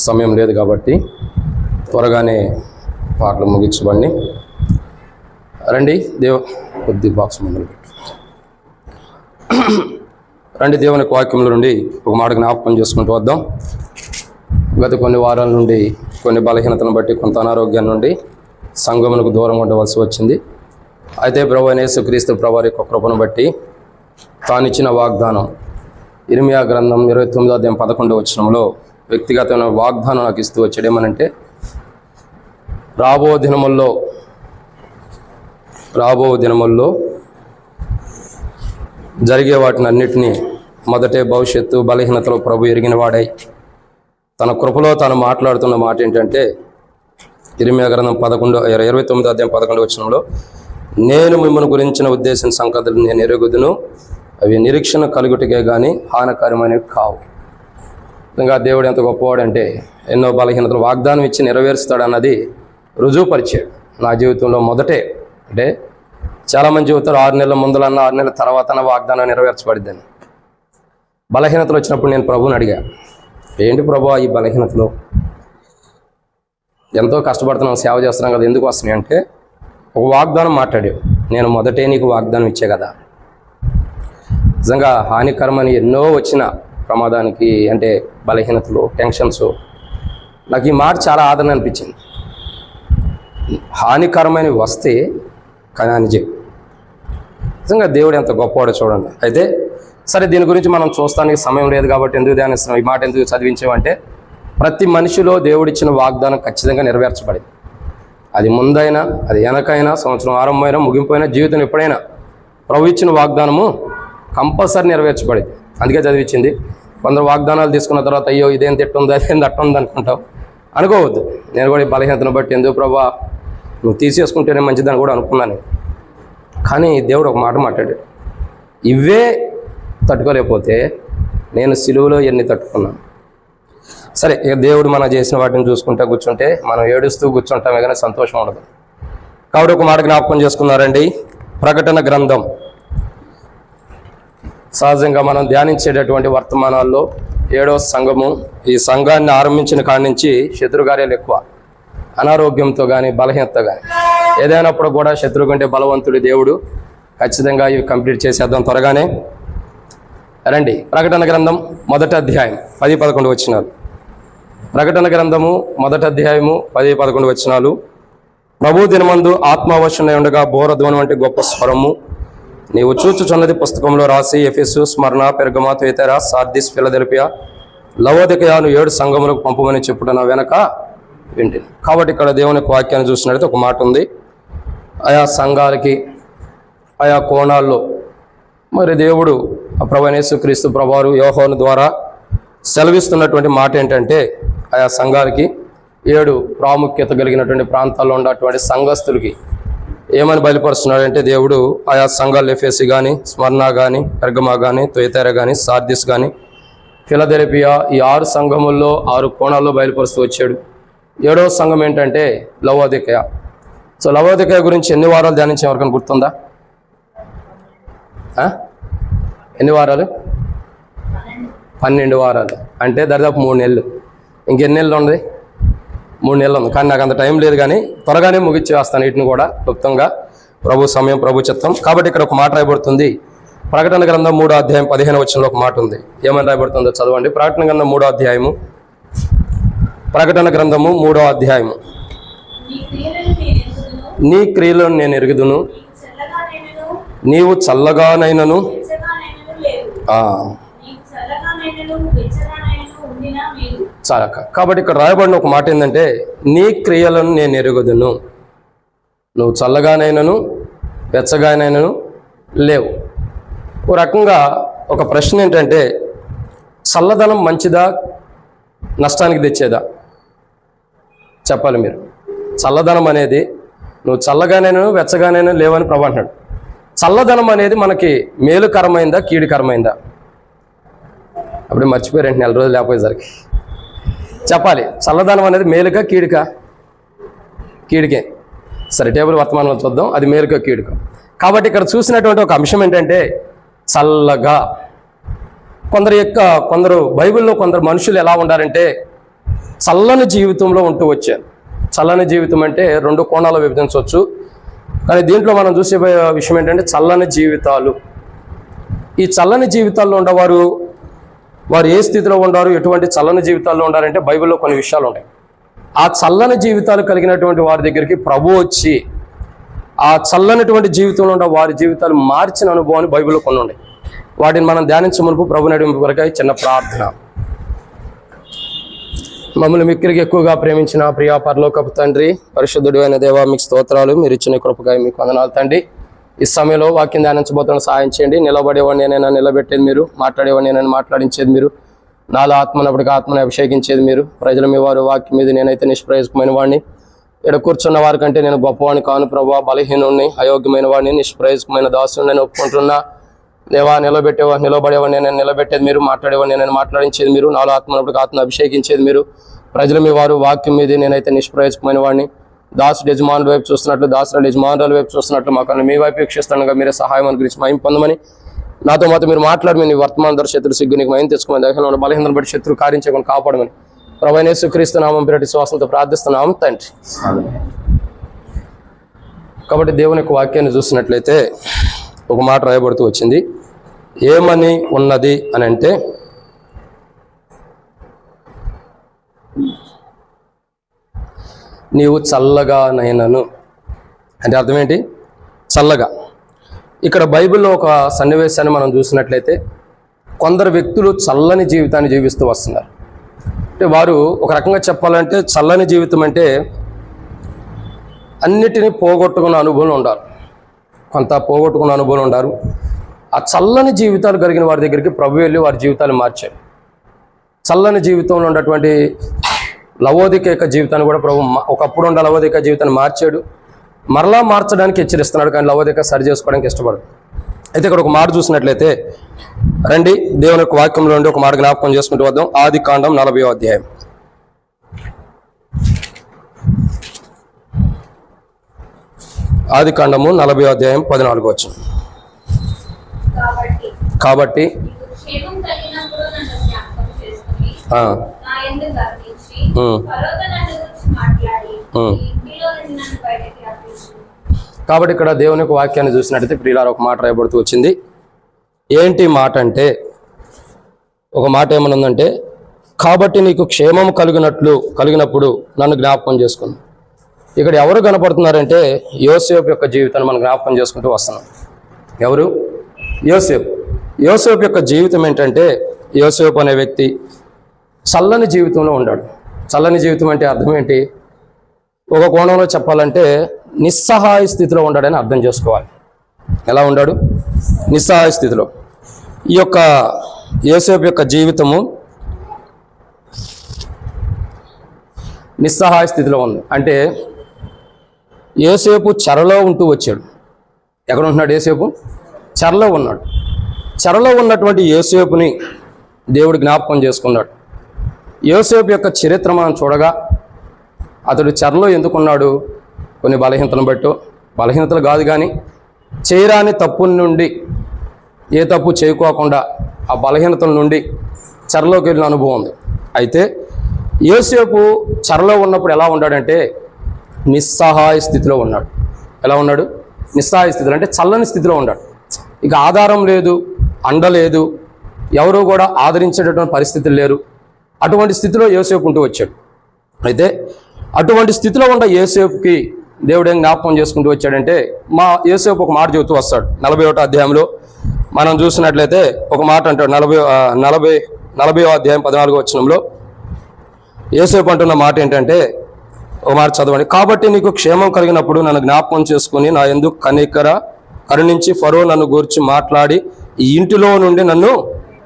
సమయం లేదు కాబట్టి త్వరగానే పాటలు ముగించబడి రండి. కొద్ది బాక్స్ ముందు పెట్టు. రండి, దేవుని వాక్యముల నుండి ఒక మాట జ్ఞాపకం చేసుకుంటూ వద్దాం. గత కొన్ని వారాల నుండి కొన్ని బలహీనతను బట్టి కొంత అనారోగ్యం నుండి సంఘమునకు దూరం ఉండవలసి వచ్చింది. అయితే ప్రభువైన యేసుక్రీస్తు ప్రభువారి యొక్క కృపను బట్టి తానిచ్చిన వాగ్దానం ఇర్మియా గ్రంథం 29:11 వ్యక్తిగతమైన వాగ్దానం నాకు ఇస్తూ వచ్చాడు. ఏమనంటే రాబో దినముల్లో జరిగే వాటిని అన్నిటినీ మొదటే భవిష్యత్తు బలహీనతలో ప్రభు ఎరిగిన వాడై తన కృపలో తాను మాట్లాడుతున్న మాట ఏంటంటే ఇర్మియా గ్రంథం 29:11 నేను మిమ్మల్ని గురించిన ఉద్దేశించిన సంగతులు నేను ఎరుగుదును, అవి నిరీక్షణ కలుగుటకే కానీ హానికరమైనవి కావు. ఇంకా దేవుడు ఎంత గొప్పవాడంటే ఎన్నో బలహీనతలు వాగ్దానం ఇచ్చి నెరవేరుస్తాడన్నది రుజువుపరిచాడు నా జీవితంలో. మొదటే అంటే చాలామంది జీవితాలు 6 నెలల ముందులన్నా 6 నెలల తర్వాత వాగ్దానం నెరవేర్చబడిద్దని. బలహీనతలు వచ్చినప్పుడు నేను ప్రభువుని అడిగా, ఏంటి ప్రభు ఈ బలహీనతలు? ఎంతో కష్టపడుతున్నాం, సేవ చేస్తున్నాం కదా, ఎందుకు వస్తున్నాయి అంటే ఒక వాగ్దానం మాట్లాడావు. నేను మొదటే నీకు వాగ్దానం ఇచ్చే కదా. నిజంగా హానికరమని ఎన్నో వచ్చిన ప్రమాదానికి అంటే బలహీనతలు, టెన్షన్స్, నాకు ఈ మాట చాలా ఆదరణ అనిపించింది. హానికరమైనవి వస్తే కానీ అని చెప్పి నిజంగా దేవుడు ఎంత గొప్పవాడో చూడండి. అయితే సరే, దీని గురించి మనం చూస్తానికి సమయం లేదు కాబట్టి ఎందుకు ధ్యానిస్తున్నాం, ఈ మాట ఎందుకు చదివించామంటే ప్రతి మనిషిలో దేవుడిచ్చిన వాగ్దానం ఖచ్చితంగా నెరవేర్చబడింది. అది ముందైనా, అది వెనకైనా, సంవత్సరం ఆరంభమైనా, ముగింపోయినా, జీవితం ఎప్పుడైనా ప్రభు ఇచ్చిన వాగ్దానము కంపల్సరీ నెరవేర్చబడింది. అందుకే చదివించింది. కొందరు వాగ్దానాలు తీసుకున్న తర్వాత అయ్యో ఇదేం తిట్టుంది, అదేం తట్టుంది అనుకుంటావు. అనుకోవద్దు. నేను కూడా ఈ బలహీనతను బట్టి ఎందుకు ప్రభా నువ్వు తీసేసుకుంటేనే మంచిదని కూడా అనుకున్నాను. కానీ దేవుడు ఒక మాట మాట్లాడాడు, ఇవే తట్టుకోలేకపోతే నేను సిలువలో ఎన్ని తట్టుకున్నాను. సరే, ఇక దేవుడు మనం చేసిన వాటిని చూసుకుంటూ కూర్చుంటే మనం ఏడుస్తూ కూర్చుంటామే కానీ సంతోషం ఉండదు. కాబట్టి ఒక మాట జ్ఞాపకం చేసుకున్నారండి. ప్రకటన గ్రంథం సహజంగా మనం ధ్యానించేటటువంటి వర్తమానాల్లో 7వ సంఘము. ఈ సంఘాన్ని ఆరంభించిన కాడి నుంచి శత్రుగార్యాలు ఎక్కువ. అనారోగ్యంతో కానీ బలహీనత కానీ ఏదైనప్పుడు కూడా శత్రువు కంటే బలవంతుడి దేవుడు. ఖచ్చితంగా ఇవి కంప్లీట్ చేసేద్దాం త్వరగానే. రండి, ప్రకటన గ్రంథం 1వ అధ్యాయం 10-11 వచనాలు. ప్రకటన గ్రంథము 1వ అధ్యాయము 10-11 వచనాలు. ప్రభు దినమందు ఆత్మావశునై ఉండగా బోరధ్వని వంటి గొప్ప స్వరము నీవు చూచుచున్నది పుస్తకంలో రాసి ఎఫెసు, స్మరణ, పెర్గమ, థుయతైర, సార్దిస్, ఫిలదెల్ఫియా, లవోదికయను 7 సంఘములకు పంపమని చెప్పుట నా వెనక వింటిని. కాబట్టి ఇక్కడ దేవుని వాక్యాన్ని చూసినట్లయితే ఒక మాట ఉంది. ఆయా సంఘాలకి ఆయా కోణాల్లో మరి దేవుడు ప్రభువైన యేసుక్రీస్తు ప్రభువారు యోహాను ద్వారా సెలవిస్తున్నటువంటి మాట ఏంటంటే ఆయా సంఘాలకి 7 ప్రాముఖ్యత కలిగినటువంటి ప్రాంతాల్లో ఉన్నటువంటి సంఘస్థులకి ఏమని బయలుపరుస్తున్నాడంటే దేవుడు ఆయా సంఘాలు ఎఫెసు కానీ, స్మరణ కానీ, పెర్గమ కానీ, థుయతైర కానీ, సార్దిస్ కానీ, ఫిలదెల్ఫియా, ఈ 6 సంఘముల్లో 6 కోణాల్లో బయలుపరుస్తూ వచ్చాడు. 7వ సంఘం ఏంటంటే లవోదికయ. సో లవోదికయ గురించి ఎన్ని వారాలు ధ్యానించే ఎవరికైనా గుర్తుందా? ఎన్ని వారాలు? 12 వారాలు. అంటే దాదాపు 3 నెలలు. ఇంకెన్ని నెలలు ఉంది? 3 నెలలు ఉంది. కానీ నాకు అంత టైం లేదు, కానీ త్వరగానే ముగిచ్చేస్తాను వీటిని కూడా క్లుప్తంగా. ప్రభు సమయం, ప్రభు చిత్తం. కాబట్టి ఇక్కడ ఒక మాట రాయబడుతుంది. ప్రకటన గ్రంథం 3వ అధ్యాయం 15వ వచనంలో ఒక మాట ఉంది. ఏమని రాయబడుతుందో చదవండి. ప్రకటన గ్రంథం 3వ అధ్యాయము. ప్రకటన గ్రంథము 3వ అధ్యాయము. నీ క్రియలను నేను ఎరుగుదును, నీవు చల్లగానైనను చాలా. కాబట్టి ఇక్కడ రాయబడిన ఒక మాట ఏంటంటే నీ క్రియలను నేను ఎరుగుదును, నువ్వు చల్లగానైనను వెచ్చగానైనను లేవు. ఓ రకంగా ఒక ప్రశ్న ఏంటంటే చల్లదనం మంచిదా, నష్టానికి తెచ్చేదా? చెప్పాలి మీరు. చల్లదనం అనేది నువ్వు చల్లగానైనా వెచ్చగానైనా లేవని ప్రభు అంటున్నాడు. చల్లదనం అనేది మనకి మేలుకరమైందా, కీడుకరమైందా? అప్పుడు మర్చిపోయారంటే 4 రోజులు లేకపోయేసరికి చెప్పాలి. చల్లదనం అనేది మేలుక, కీడుక? కీడుకే. సరే, టేబుల్ వర్తమానంలో చూద్దాం, అది మేలుక, కీడుక. కాబట్టి ఇక్కడ చూసినటువంటి ఒక అంశం ఏంటంటే చల్లగా. కొందరు బైబిల్లో కొందరు మనుషులు ఎలా ఉండారంటే చల్లని జీవితంలో ఉంటూ వచ్చారు. చల్లని జీవితం అంటే రెండు కోణాలు విభజించవచ్చు, కానీ దీంట్లో మనం చూసే విషయం ఏంటంటే చల్లని జీవితాలు. ఈ చల్లని జీవితాల్లో ఉండేవారు వారు ఏ స్థితిలో ఉండారు, ఎటువంటి చల్లని జీవితాల్లో ఉండాలంటే బైబిల్లో కొన్ని విషయాలు ఉన్నాయి. ఆ చల్లని జీవితాలు కలిగినటువంటి వారి దగ్గరికి ప్రభు వచ్చి ఆ చల్లనటువంటి జీవితంలో ఉన్న వారి జీవితాలు మార్చిన అనుభవాన్ని బైబిల్లో కొన్ని ఉన్నాయి. వాటిని మనం ధ్యానించే మునుపు ప్రభు నడిపింపు కొరకై చిన్న ప్రార్థన. మమ్మల్ని మిక్కిలికి ఎక్కువగా ప్రేమించిన ప్రియా పరలోకపు తండ్రి, పరిశుద్ధుడు అయిన దేవా, మీకు స్తోత్రాలు. మీరు ఇచ్చిన కృపకై మీకు వందనాలు తండ్రి. ఈ సమయంలో వాక్యం ధ్యానించబోతున్న సహాయం చేయండి. నిలబడేవాడిని నేనైనా నిలబెట్టేది మీరు, మాట్లాడేవాడిని నేనైనా మాట్లాడించేది మీరు, నాలో ఆత్మనప్పటికీ ఆత్మని అభిషేకించేది మీరు. ప్రజలు మీ వారు వాక్యం మీద నేనైతే నిష్ప్రయోజకమైన వాడిని, ఇక్కడ కూర్చున్న వారి కంటే నేను గొప్పవాడిని కాను ప్రభా, బలహీనుడిని, అయోగ్యమైన వాడిని, నిష్ప్రయోజకమైన దాసుని నేను ఒప్పుకుంటున్నా దేవా. నిలబడేవాడిని నేను నిలబెట్టేది మీరు, మాట్లాడేవాడిని నేను మాట్లాడించేది మీరు, నాలో ఆత్మనప్పటికీ ఆత్మను అభిషేకించేది మీరు. ప్రజలు మీ వారు వాక్యం మీద నేనైతే నిష్ప్రయోజకమైన వాడిని, దాసుడు యజమానుల వైపు చూస్తున్నట్లు, దాసుడు యజమానుల వైపు చూస్తున్నట్లు మాకు మీ వైపు వీక్షిస్తానుగా మీరే సహాయం గురించి మహిమ పొందమని, నాతో మాతో మీరు మాట్లాడమని, వర్తమాన ధర శత్రు సిగ్గు నీకు మహిమ తెచ్చుకోమని, దైవంలో ఉన్న బలహీనతను బట్టి శత్రు కార్యం చేయకుండా కాపాడమని ప్రభువైన యేసుక్రీస్తు నామం పేరటి శ్వాసంతో ప్రార్థిస్తున్నాం తండ్రి. కాబట్టి దేవుని యొక్క వాక్యాన్ని చూసినట్లయితే ఒక మాట రాయబడుతూ వచ్చింది. ఏమని ఉన్నది అని అంటే, నీవు చల్లగా నైనను అంటే అర్థం ఏంటి? చల్లగా. ఇక్కడ బైబిల్లో ఒక సన్నివేశాన్ని మనం చూసినట్లయితే కొందరు వ్యక్తులు చల్లని జీవితాన్ని జీవిస్తూ వస్తున్నారు. అంటే వారు ఒక రకంగా చెప్పాలంటే చల్లని జీవితం అంటే అన్నిటినీ పోగొట్టుకున్న అనుభవం ఉండాలి, కొంత పోగొట్టుకున్న అనుభవం ఉండారు. ఆ చల్లని జీవితాలు కలిగిన వారి దగ్గరికి ప్రభు వెళ్ళి వారి జీవితాలు మార్చారు. చల్లని జీవితంలో ఉన్నటువంటి లవోదికేక జీవితాన్ని కూడా ప్రభు ఒకప్పుడు ఉన్న లవోదిక జీవితాన్ని మార్చాడు, మరలా మార్చడానికి హెచ్చరిస్తున్నాడు, కానీ లవోదిక సరి చేసుకోవడానికి ఇష్టపడదు. అయితే ఇక్కడ ఒక మాట చూసినట్లయితే రండి, దేవుని యొక్క వాక్యంలో ఉండి ఒక మాట జ్ఞాపకం చేసుకుంటూ వద్దాం. ఆదికాండం 40వ అధ్యాయం. ఆదికాండము 40వ అధ్యాయం 14వ వచనం. కాబట్టి కాబట్టి ఇక్కడ దేవుని యొక్క వాక్యాన్ని చూసినట్టయితే ప్రియులారా ఒక మాట రాయబడుతూ వచ్చింది. ఏంటి మాట అంటే, ఒక మాట ఏమనుందంటే, కాబట్టి నీకు క్షేమం కలిగినప్పుడు నన్ను జ్ఞాపకం చేసుకుని. ఇక్కడ ఎవరు కనపడుతున్నారంటే యోసేపు యొక్క జీవితాన్ని మనం జ్ఞాపకం చేసుకుంటూ వస్తున్నాం. ఎవరు? యోసేపు. యోసేపు యొక్క జీవితం ఏంటంటే, యోసేపు అనే వ్యక్తి చల్లని జీవితంలో ఉన్నాడు. చల్లని జీవితం అంటే అర్థం ఏంటి? ఒక కోణంలో చెప్పాలంటే నిస్సహాయ స్థితిలో ఉన్నాడని అర్థం చేసుకోవాలి. ఎలా ఉన్నాడు? నిస్సహాయ స్థితిలో. ఈ యొక్క యోసేపు యొక్క జీవితము నిస్సహాయ స్థితిలో ఉంది. అంటే యోసేపు చెరలో ఉంటూ వచ్చాడు. ఎక్కడ ఉంటున్నాడు యోసేపు? చెరలో ఉన్నాడు. చెరలో ఉన్నటువంటి యోసేపుని దేవుడు జ్ఞాపకం చేసుకున్నాడు. యోసేపు యొక్క చరిత్ర మనం చూడగా అతడు చెరలో ఎందుకున్నాడు? కొన్ని బలహీనతలు కాదు కానీ చేయరాని తప్పు నుండి, ఏ తప్పు చేయకోకుండా ఆ బలహీనతల నుండి చెరలోకి వెళ్ళిన అనుభవం ఉంది. అయితే యోసేపు చెరలో ఉన్నప్పుడు ఎలా ఉన్నాడంటే నిస్సహాయ స్థితిలో ఉన్నాడు. ఎలా ఉన్నాడు? నిస్సహాయ స్థితిలో అంటే చల్లని స్థితిలో ఉన్నాడు. ఇక ఆధారం లేదు, అండ లేదు, ఎవరూ కూడా ఆదరించేటటువంటి పరిస్థితులు లేరు. అటువంటి స్థితిలో యోసేపు ఉంటూ వచ్చాడు. అయితే అటువంటి స్థితిలో ఉన్న యోసేపుకి దేవుడు ఏం జ్ఞాపకం చేసుకుంటూ వచ్చాడంటే, మా యోసేపు ఒక మాట చెబుతూ వస్తాడు. 41వ అధ్యాయంలో మనం చూసినట్లయితే ఒక మాట అంటాడు. 40వ అధ్యాయం 14వ వచనంలో యోసేపు అంటున్న మాట ఏంటంటే, ఒక మాట చదవండి. కాబట్టి నీకు క్షేమం కలిగినప్పుడు నన్ను జ్ఞాపకం చేసుకుని నా యందు కరుణించి ఫరో నన్ను గూర్చి మాట్లాడి ఈ ఇంటిలో నుండి నన్ను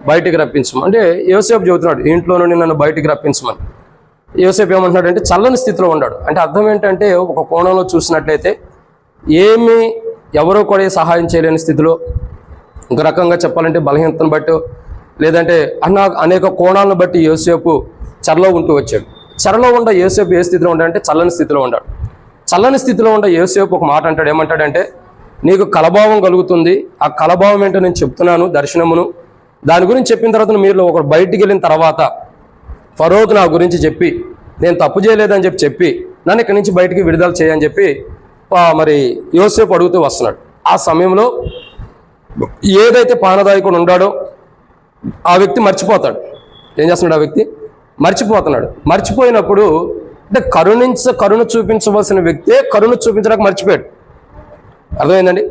బయటికి రప్పించమని. అంటే యోసేపు చెబుతున్నాడు, ఇంట్లో నుండి నన్ను బయటికి రప్పించమని. యోసేపు ఏమంటున్నాడంటే చల్లని స్థితిలో ఉన్నాడు. అంటే అర్థం ఏంటంటే ఒక కోణంలో చూసినట్లయితే ఎవరో కూడా సహాయం చేయలేని స్థితిలో, ఒక రకంగా చెప్పాలంటే బలహీనతను బట్టి, లేదంటే అనేక కోణాలను బట్టి యోసేపు చెరలో ఉంటూ వచ్చాడు. చెరలో ఉన్న యోసేపు ఏ స్థితిలో ఉంటాడంటే చల్లని స్థితిలో ఉన్నాడు. చల్లని స్థితిలో ఉన్న యోసేపు ఒక మాట అంటాడు. ఏమంటాడంటే, నీకు కలభావం కలుగుతుంది, ఆ కలభావం ఏంటో నేను చెప్తున్నాను, దర్శనమును. దాని గురించి చెప్పిన తర్వాత మీరు ఒకరు బయటికి వెళ్ళిన తర్వాత ఫరోకు నా గురించి చెప్పి నేను తప్పు చేయలేదని చెప్పి నన్ను ఇక్కడి నుంచి బయటికి విడుదల చేయని చెప్పి మరి యోసేపు అడుగుతూ వస్తున్నాడు. ఆ సమయంలో ఏదైతే పానదాయకుడు ఉన్నాడో ఆ వ్యక్తి మర్చిపోతాడు. ఏం చేస్తున్నాడు? ఆ వ్యక్తి మర్చిపోతున్నాడు. మర్చిపోయినప్పుడు అంటే కరుణ చూపించవలసిన వ్యక్తే కరుణ చూపించడానికి మర్చిపోయాడు. అర్థమైందండి?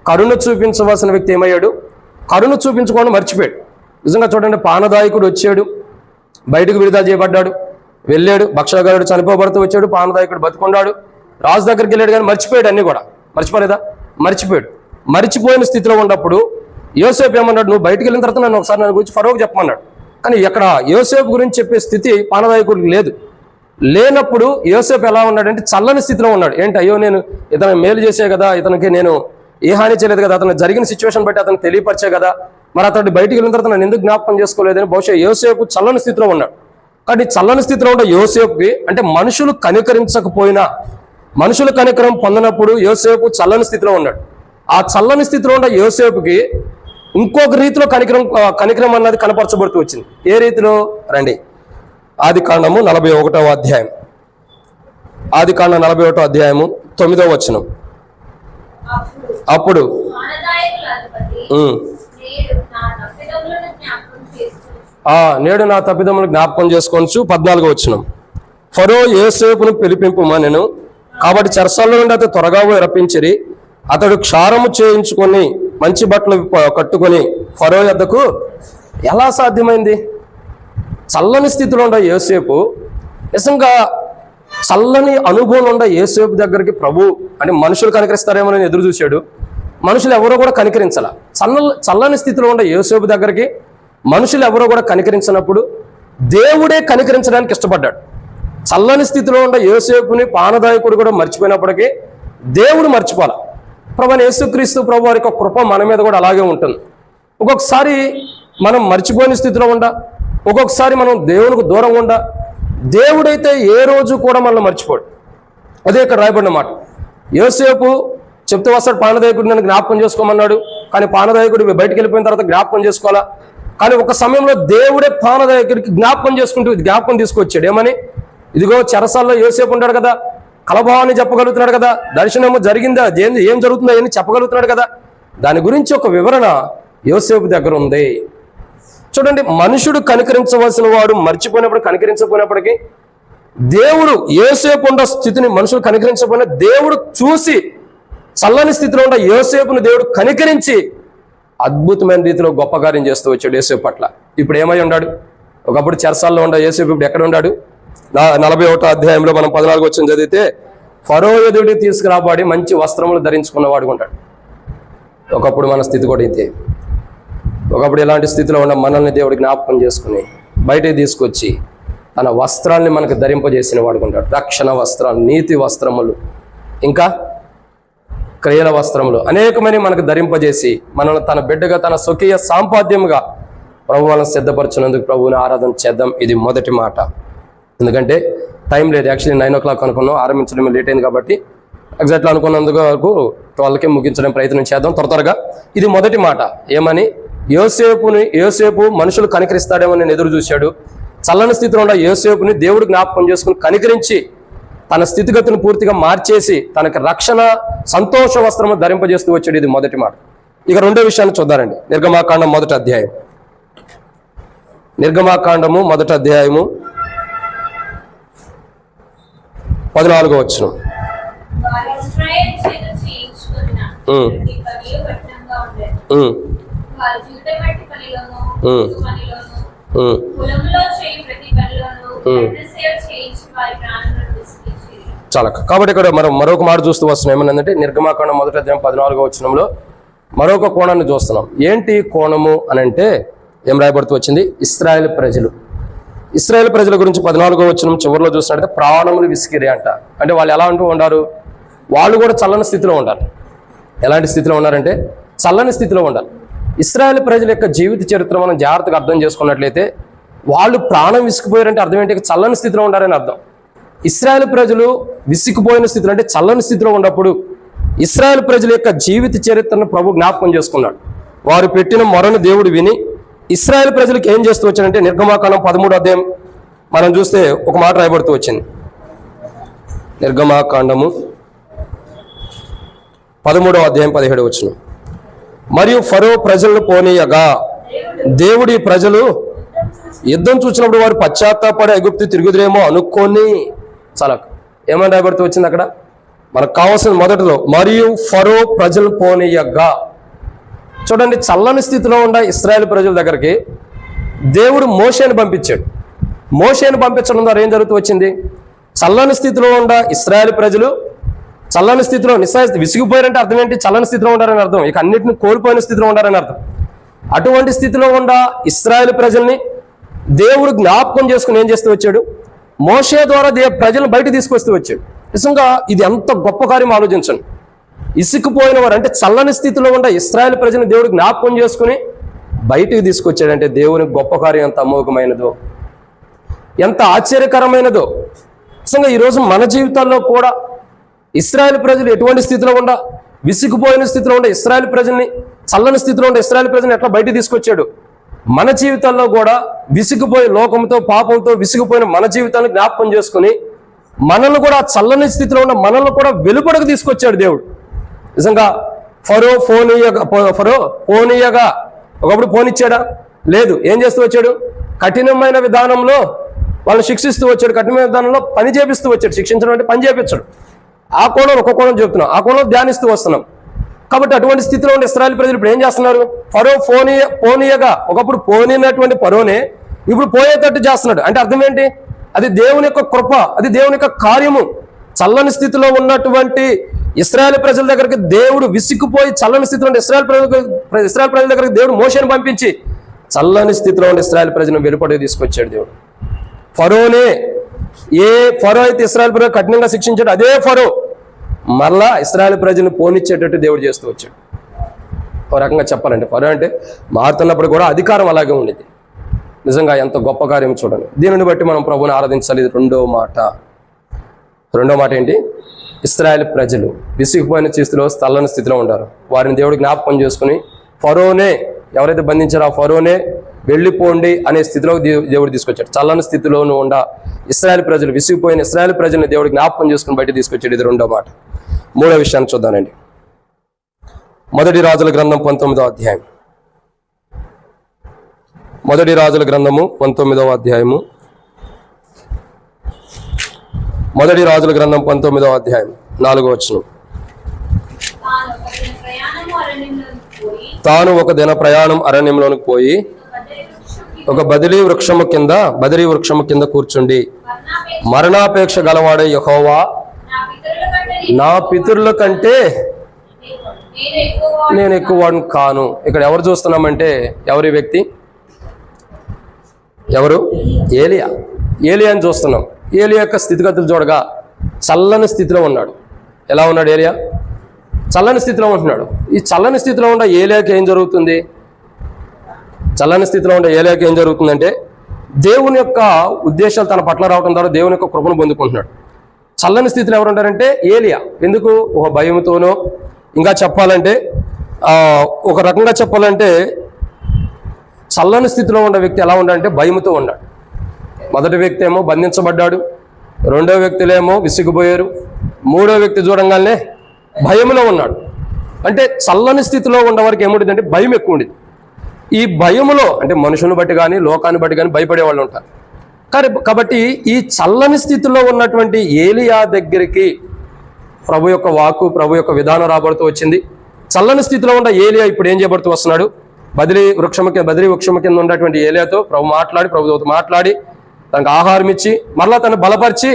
కరుణ చూపించవలసిన వ్యక్తి ఏమయ్యాడు? కరుణ చూపించుకోవడం మర్చిపోయాడు. నిజంగా చూడండి, పానదాయకుడు వచ్చాడు, బయటకు విడుదల చేయబడ్డాడు, వెళ్ళాడు, భక్షగారుడు చనిపోబడుతూ వచ్చాడు, పానదాయకుడు బతుకున్నాడు, రాజు దగ్గరికి వెళ్ళాడు, కానీ మర్చిపోయాడు. అన్నీ కూడా మర్చిపోలేదా? మర్చిపోయాడు. మర్చిపోయిన స్థితిలో ఉన్నప్పుడు యోసేపు ఏమన్నాడు? నువ్వు బయటికి వెళ్ళిన తర్వాత నన్ను ఒకసారి నన్ను గురించి ఫరోకు చెప్పమన్నాడు. కానీ ఇక్కడ యోసేపు గురించి చెప్పే స్థితి పానదాయకుడికి లేదు. లేనప్పుడు యోసేపు ఎలా ఉన్నాడంటే చల్లని స్థితిలో ఉన్నాడు. ఏంటి, అయ్యో నేను ఇతను మేలు చేసే కదా, ఇతనికి నేను ఏ హాని చేయలేదు కదా, అతను జరిగిన సిచ్యువేషన్ బట్టి అతను తెలియపరిచే కదా, మరి అతను బయటికి వెళ్ళిన తర్వాత నన్ను ఎందుకు జ్ఞాపకం చేసుకోలేదని బహుశా యోసేపు చల్లని స్థితిలో ఉన్నాడు. కానీ చల్లని స్థితిలో ఉన్న యోసేపుకి అంటే మనుషులు కనికరించకపోయినా, మనుషులు కనికరం పొందినప్పుడు యోసేపు చల్లని స్థితిలో ఉన్నాడు. ఆ చల్లని స్థితిలో ఉన్న యోసేపుకి ఇంకొక రీతిలో కనికరం అన్నది కనపరచబడుతూ వచ్చింది. ఏ రీతిలో? రండి, ఆదికాండము 41వ అధ్యాయం. ఆదికాండం 41వ అధ్యాయము 9వ వచనం. అప్పుడు నేడు నా తప్పిదములను జ్ఞాపకం చేసుకొనొచ్చు. 14వ వచనం. ఫరో యోసేపును పిలిపింపుమనెను, కాబట్టి చెరసాల్లో నుండి అతడు త్వరగా రప్పించిరి. అతడు క్షారము చేయించుకొని మంచి బట్టలు కట్టుకొని ఫరో యొద్దకు. ఎలా సాధ్యమైంది? చల్లని స్థితిలో ఉండే యోసేపు, నిజంగా చల్లని అనుభవం ఉండే యోసేపు దగ్గరికి ప్రభు అంటే మనుషులు కనికరిస్తారేమో నేను ఎదురు చూశాడు. మనుషులు ఎవరో కూడా కనికరించాల. చల్లని స్థితిలో ఉండే యోసేపు దగ్గరికి మనుషులు ఎవరో కూడా కనికరించినప్పుడు దేవుడే కనికరించడానికి ఇష్టపడ్డాడు. చల్లని స్థితిలో ఉండే యోసేపుని పానదాయకుడు కూడా మర్చిపోయినప్పటికీ దేవుడు మర్చిపోవాలి. ప్రభువైన యేసుక్రీస్తు ప్రభు వారి యొక్క కృప మన మీద కూడా అలాగే ఉంటుంది. ఒక్కొక్కసారి మనం మర్చిపోయిన స్థితిలో ఉండ, ఒక్కొక్కసారి మనం దేవునికి దూరంగా ఉండ, దేవుడైతే ఏ రోజు కూడా మనల్ని మర్చిపోడు. అదే ఇక్కడ రాయబడిన మాట. యోసేపు చెప్తూ వస్తాడు, పానదాయకుడు నన్ను జ్ఞాపకం చేసుకోమన్నాడు, కానీ పానదాయకుడు బయటికి వెళ్ళిపోయిన తర్వాత జ్ఞాపకం చేసుకోవాలా. కానీ ఒక సమయంలో దేవుడే పానదాయకుడికి జ్ఞాపకం తీసుకొచ్చాడు. ఏమని? ఇదిగో చెరసాల్లో యోసేపు ఉంటాడు కదా, కలభావాన్ని చెప్పగలుగుతున్నాడు కదా, దర్శనము జరిగిందా, ఏం జరుగుతుందో అని చెప్పగలుగుతున్నాడు కదా. దాని గురించి ఒక వివరణ యోసేపు దగ్గర ఉంది. చూడండి, మనుషుడు కనికరించవలసిన వాడు మర్చిపోయినప్పుడు కనికరించకపోయినప్పటికీ దేవుడు యోసేపు ఉన్న స్థితిని మనుషులు కనికరించకపోయినా దేవుడు చూసి చల్లని స్థితిలో ఉన్న యోసేపును దేవుడు కనికరించి అద్భుతమైన రీతిలో గొప్ప కార్యం చేస్తూ వచ్చాడు యోసేపు పట్ల. ఇప్పుడు ఏమై ఉన్నాడు? ఒకప్పుడు చెరసాల్లో ఉన్న యోసేపు ఇప్పుడు ఎక్కడ ఉన్నాడు? 41వ అధ్యాయంలో మనం 14వ వచనం చదివితే ఫరో ఎదుటి తీసుకురాబడి మంచి వస్త్రములు ధరించుకున్నవాడు ఉంటాడు. ఒకప్పుడు మన స్థితి కూడా ఇంతే. ఒకప్పుడు ఎలాంటి స్థితిలో ఉన్న మనల్ని దేవుడు జ్ఞాపకం చేసుకుని బయటకు తీసుకొచ్చి తన వస్త్రాల్ని మనకు ధరింపజేసిన వాడుకుంటాడు. రక్షణ వస్త్రాలు, నీతి వస్త్రములు, ఇంకా క్రియల వస్త్రములు అనేకమని మనకు ధరింపజేసి మనల్ని తన బిడ్డగా తన స్వకీయ సాంపాద్యముగా ప్రభు వాళ్ళని సిద్ధపరచినందుకు ప్రభువుని ఆరాధన చేద్దాం. ఇది మొదటి మాట. ఎందుకంటే టైం లేదు. యాక్చువల్లీ 9 o'clock అనుకున్నాం, ఆరంభించడం లేట్ అయింది కాబట్టి ఎగ్జాక్ట్గా అనుకున్నందుకు వరకు 12కి ముగించడం ప్రయత్నం చేద్దాం త్వరగా. ఇది మొదటి మాట. ఏమని? యోసేపు మనుషులు కనికరిస్తాడేమో నేను ఎదురు చూశాడు. చల్లని స్థితిలో ఉన్న యోసేపుని దేవుడు జ్ఞాపకం చేసుకుని కనికరించి తన స్థితిగతిని పూర్తిగా మార్చేసి తనకి రక్షణ సంతోష వస్త్రము ధరింపజేస్తూ వచ్చాడు. ఇది మొదటి మాట. ఇక రెండో విషయాన్ని చూద్దారండి. నిర్గమాకాండం 1వ అధ్యాయం. నిర్గమాకాండము 1వ అధ్యాయము 14వ వచనం. చాలా కాబట్టి ఇక్కడ మనం మరొక మాట చూస్తూ వస్తున్నాం. ఏమన్నదంటే నిర్గమాకాండం 1వ అధ్యాయం 14వ వచనంలో మరొక కోణాన్ని చూస్తున్నాం. ఏంటి కోణము అని అంటే ఏం రాయబడుతూ వచ్చింది? ఇశ్రాయేలు ప్రజల గురించి 14వ వచనం చివరిలో చూసినట్టయితే ప్రాణములు విసికిరి అంట. అంటే వాళ్ళు ఎలా అంటూ ఉండారు? వాళ్ళు కూడా చల్లని స్థితిలో ఉండాలి. ఎలాంటి స్థితిలో ఉన్నారంటే చల్లని స్థితిలో ఉండాలి. ఇశ్రాయేలు ప్రజల యొక్క జీవిత చరిత్ర మనం జాగ్రత్తగా అర్థం చేసుకున్నట్లయితే వాళ్ళు ప్రాణం విసిగిపోయారంటే అర్థం ఏంటి? చల్లని స్థితిలో ఉండాలని అర్థం. ఇశ్రాయేలు ప్రజలు విసిగిపోయిన స్థితిలో అంటే చల్లని స్థితిలో ఉన్నప్పుడు ఇశ్రాయేలు ప్రజల యొక్క జీవిత చరిత్రను ప్రభు జ్ఞాపకం చేసుకున్నాడు. వారు పెట్టిన మొరను దేవుడు విని ఇశ్రాయేలు ప్రజలకు ఏం చేస్తూ వచ్చాడంటే నిర్గమాకాండం 13వ అధ్యాయం మనం చూస్తే ఒక మాట రాయబడుతూ వచ్చింది. నిర్గమాకాండము 13వ అధ్యాయం 17వ వచనం. మరియు ఫరో ప్రజలను పోనీయగా దేవుడి ప్రజలు యుద్ధం చూసినప్పుడు వారు పశ్చాత్తాపడి ఐగుప్తు తిరుగుదురేమో అనుకొని, చాలా ఏమని రాయబడుతూ వచ్చింది అక్కడ మనకు కావాల్సిన మొదటిలో, మరియు ఫరో ప్రజలు పోనీయగా. చూడండి, చల్లని స్థితిలో ఉన్న ఇశ్రాయేలు ప్రజల దగ్గరికి దేవుడు మోషేని పంపించాడు. మోషేని పంపించడం ద్వారా ఏం జరుగుతూ వచ్చింది? చల్లని స్థితిలో ఉన్న ఇశ్రాయేలు ప్రజలు చల్లని స్థితిలో విసిగిపోయారంటే అర్థం ఏంటి? చల్లని స్థితిలో ఉండారని అర్థం, ఇక అన్నింటిని కోల్పోయిన స్థితిలో ఉండారని అర్థం. అటువంటి స్థితిలో ఉన్న ఇశ్రాయేలు ప్రజల్ని దేవుడు జ్ఞాపకం చేసుకుని ఏం చేస్తూ వచ్చాడు? మోషే ద్వారా ప్రజలను బయట తీసుకొస్తూ వచ్చాడు. నిజంగా ఇది ఎంత గొప్ప కార్యం ఆలోచించండి. ఇసుకుపోయిన వారు అంటే చల్లని స్థితిలో ఉన్న ఇశ్రాయేలు ప్రజలను దేవుడు జ్ఞాపకం చేసుకుని బయటికి తీసుకొచ్చాడంటే దేవుని గొప్ప కార్యం ఎంత అమోఘమైనదో, ఎంత ఆశ్చర్యకరమైనదో. నిజంగా ఈరోజు మన జీవితాల్లో కూడా ఇశ్రాయేలు ప్రజలు ఎటువంటి స్థితిలో ఉండ, విసిగిపోయిన స్థితిలో ఉండే ఇశ్రాయేలు ప్రజల్ని, చల్లని స్థితిలో ఉండే ఇశ్రాయేలు ప్రజల్ని ఎట్లా బయట తీసుకొచ్చాడు, మన జీవితాల్లో కూడా విసిగిపోయి లోకంతో పాపంతో విసిగిపోయిన మన జీవితాన్ని జ్ఞాపకం చేసుకుని మనల్ని కూడా చల్లని స్థితిలో ఉన్న మనల్ని కూడా వెలుపడకు తీసుకొచ్చాడు దేవుడు. నిజంగా ఫరో పోనీయగా ఒకప్పుడు పోనిచ్చాడా? లేదు. ఏం చేస్తూ వచ్చాడు? కఠినమైన విధానంలో వాళ్ళని శిక్షిస్తూ వచ్చాడు. కఠినమైన విధానంలో పని చేపిస్తూ వచ్చాడు. శిక్షించడం అంటే పని చేపించడు. ఆ కోణం ఒక కోణం చెప్తున్నాం, ఆ కోణం ధ్యానిస్తూ వస్తున్నాం. కాబట్టి అటువంటి స్థితిలో ఉండే ఇశ్రాయేలు ప్రజలు ఇప్పుడు ఏం చేస్తున్నారు? ఫరో పోనీయగా ఒకప్పుడు పోనినటువంటి ఫరోనే ఇప్పుడు పోయేటట్టు చేస్తున్నాడు. అంటే అర్థం ఏంటి? అది దేవుని యొక్క కృప, అది దేవుని యొక్క కార్యము. చల్లని స్థితిలో ఉన్నటువంటి ఇశ్రాయేలు ప్రజల దగ్గరికి దేవుడు విసిగిపోయి చల్లని స్థితిలో ఉండే ఇశ్రాయేలు ప్రజల దగ్గరికి దేవుడు మోషేని పంపించి చల్లని స్థితిలో ఉండే ఇశ్రాయేలు ప్రజలను వెలుపడికి తీసుకొచ్చాడు దేవుడు. ఫరోనే, ఏ ఫరో అయితే ఇశ్రాయేలు ప్రజలు కఠినంగా శిక్షించాడు, అదే ఫరో మరలా ఇశ్రాయేలు ప్రజలను పోనిచ్చేటట్టు దేవుడు చేస్తూ వచ్చాడు. ఒక రకంగా చెప్పాలంటే ఫరో అంటే మారుతున్నప్పుడు కూడా అధికారం అలాగే ఉండేది. నిజంగా ఎంత గొప్ప కార్యం చూడండి. దీనిని బట్టి మనం ప్రభువుని ఆరాధించాలి. ఇది రెండో మాట ఏంటి? ఇశ్రాయేలు ప్రజలు విసిగిపోయిన స్థితిలో, చల్లని స్థితిలో ఉండారు. వారిని దేవుడు జ్ఞాపకం చేసుకుని ఫరోనే, ఎవరైతే బంధించారో ఆ ఫరోనే వెళ్ళిపోండి అనే స్థితిలో దేవుడు తీసుకొచ్చాడు. చల్లని స్థితిలోనూ ఉండ ఇశ్రాయేలు ప్రజలు, విసిగిపోయిన ఇశ్రాయేలు ప్రజల్ని దేవుడు జ్ఞాపకం చేసుకుని బయట తీసుకొచ్చాడు. ఇది రెండో మాట. మూడో విషయాన్ని చూద్దానండి. మొదటి రాజుల గ్రంథం 19వ అధ్యాయం. మొదటి రాజుల గ్రంథము 19వ అధ్యాయము. మొదటి రాజుల గ్రంథం 19వ అధ్యాయం 4వ వచనం. తాను ఒక దిన ప్రయాణం అరణ్యంలోనికి పోయి ఒక బదిలీ వృక్షము కింద కూర్చుండి, మరణాపేక్ష గలవాడే యెహోవా, నా పితరుల కంటే నేను ఎక్కువ వాడిని కాను. ఇక్కడ ఎవరు చూస్తున్నామంటే ఎవరి వ్యక్తి? ఎవరు? ఏలియాని చూస్తున్నాం. ఏలియా యొక్క స్థితిగతులు చూడగా చల్లని స్థితిలో ఉన్నాడు. ఎలా ఉన్నాడు ఏలియా? చల్లని స్థితిలో ఉంటున్నాడు. ఈ చల్లని స్థితిలో ఉన్న ఏలియాకి ఏం జరుగుతుంది? చల్లని స్థితిలో ఉండే ఏలియాకి ఏం జరుగుతుందంటే దేవుని యొక్క ఉద్దేశాలు తన పట్ల రావడం ద్వారా దేవుని యొక్క కృపను పొందుకుంటున్నాడు. చల్లని స్థితిలో ఎవరు ఉంటారంటే ఏలియా. ఎందుకు? ఒక భయంతోనో, ఇంకా చెప్పాలంటే ఒక రకంగా చెప్పాలంటే చల్లని స్థితిలో ఉన్న వ్యక్తి ఎలా ఉండాలంటే భయంతో ఉన్నాడు. మొదటి వ్యక్తి ఏమో బంధించబడ్డాడు, రెండో వ్యక్తులేమో విసిగిపోయారు, మూడో వ్యక్తి చూడంగానే భయంలో ఉన్నాడు. అంటే చల్లని స్థితిలో ఉన్నవారికి ఏముంటుందంటే భయం ఎక్కువ ఉండేది. ఈ భయములో అంటే మనుషుని బట్టి కానీ లోకాన్ని బట్టి కానీ భయపడే వాళ్ళు ఉంటారు. కాబట్టి ఈ చల్లని స్థితిలో ఉన్నటువంటి ఏలియా దగ్గరికి ప్రభు యొక్క వాక్కు, ప్రభు యొక్క విధానం రాబడుతూ వచ్చింది. చల్లని స్థితిలో ఉన్న ఏలియా ఇప్పుడు ఏం చేయబడుతూ వస్తున్నాడు? బదిలీ వృక్షము కింద ఉన్నటువంటి ఏలియాతో ప్రభుతో మాట్లాడి తనకు ఆహారం ఇచ్చి మరలా తను బలపరిచి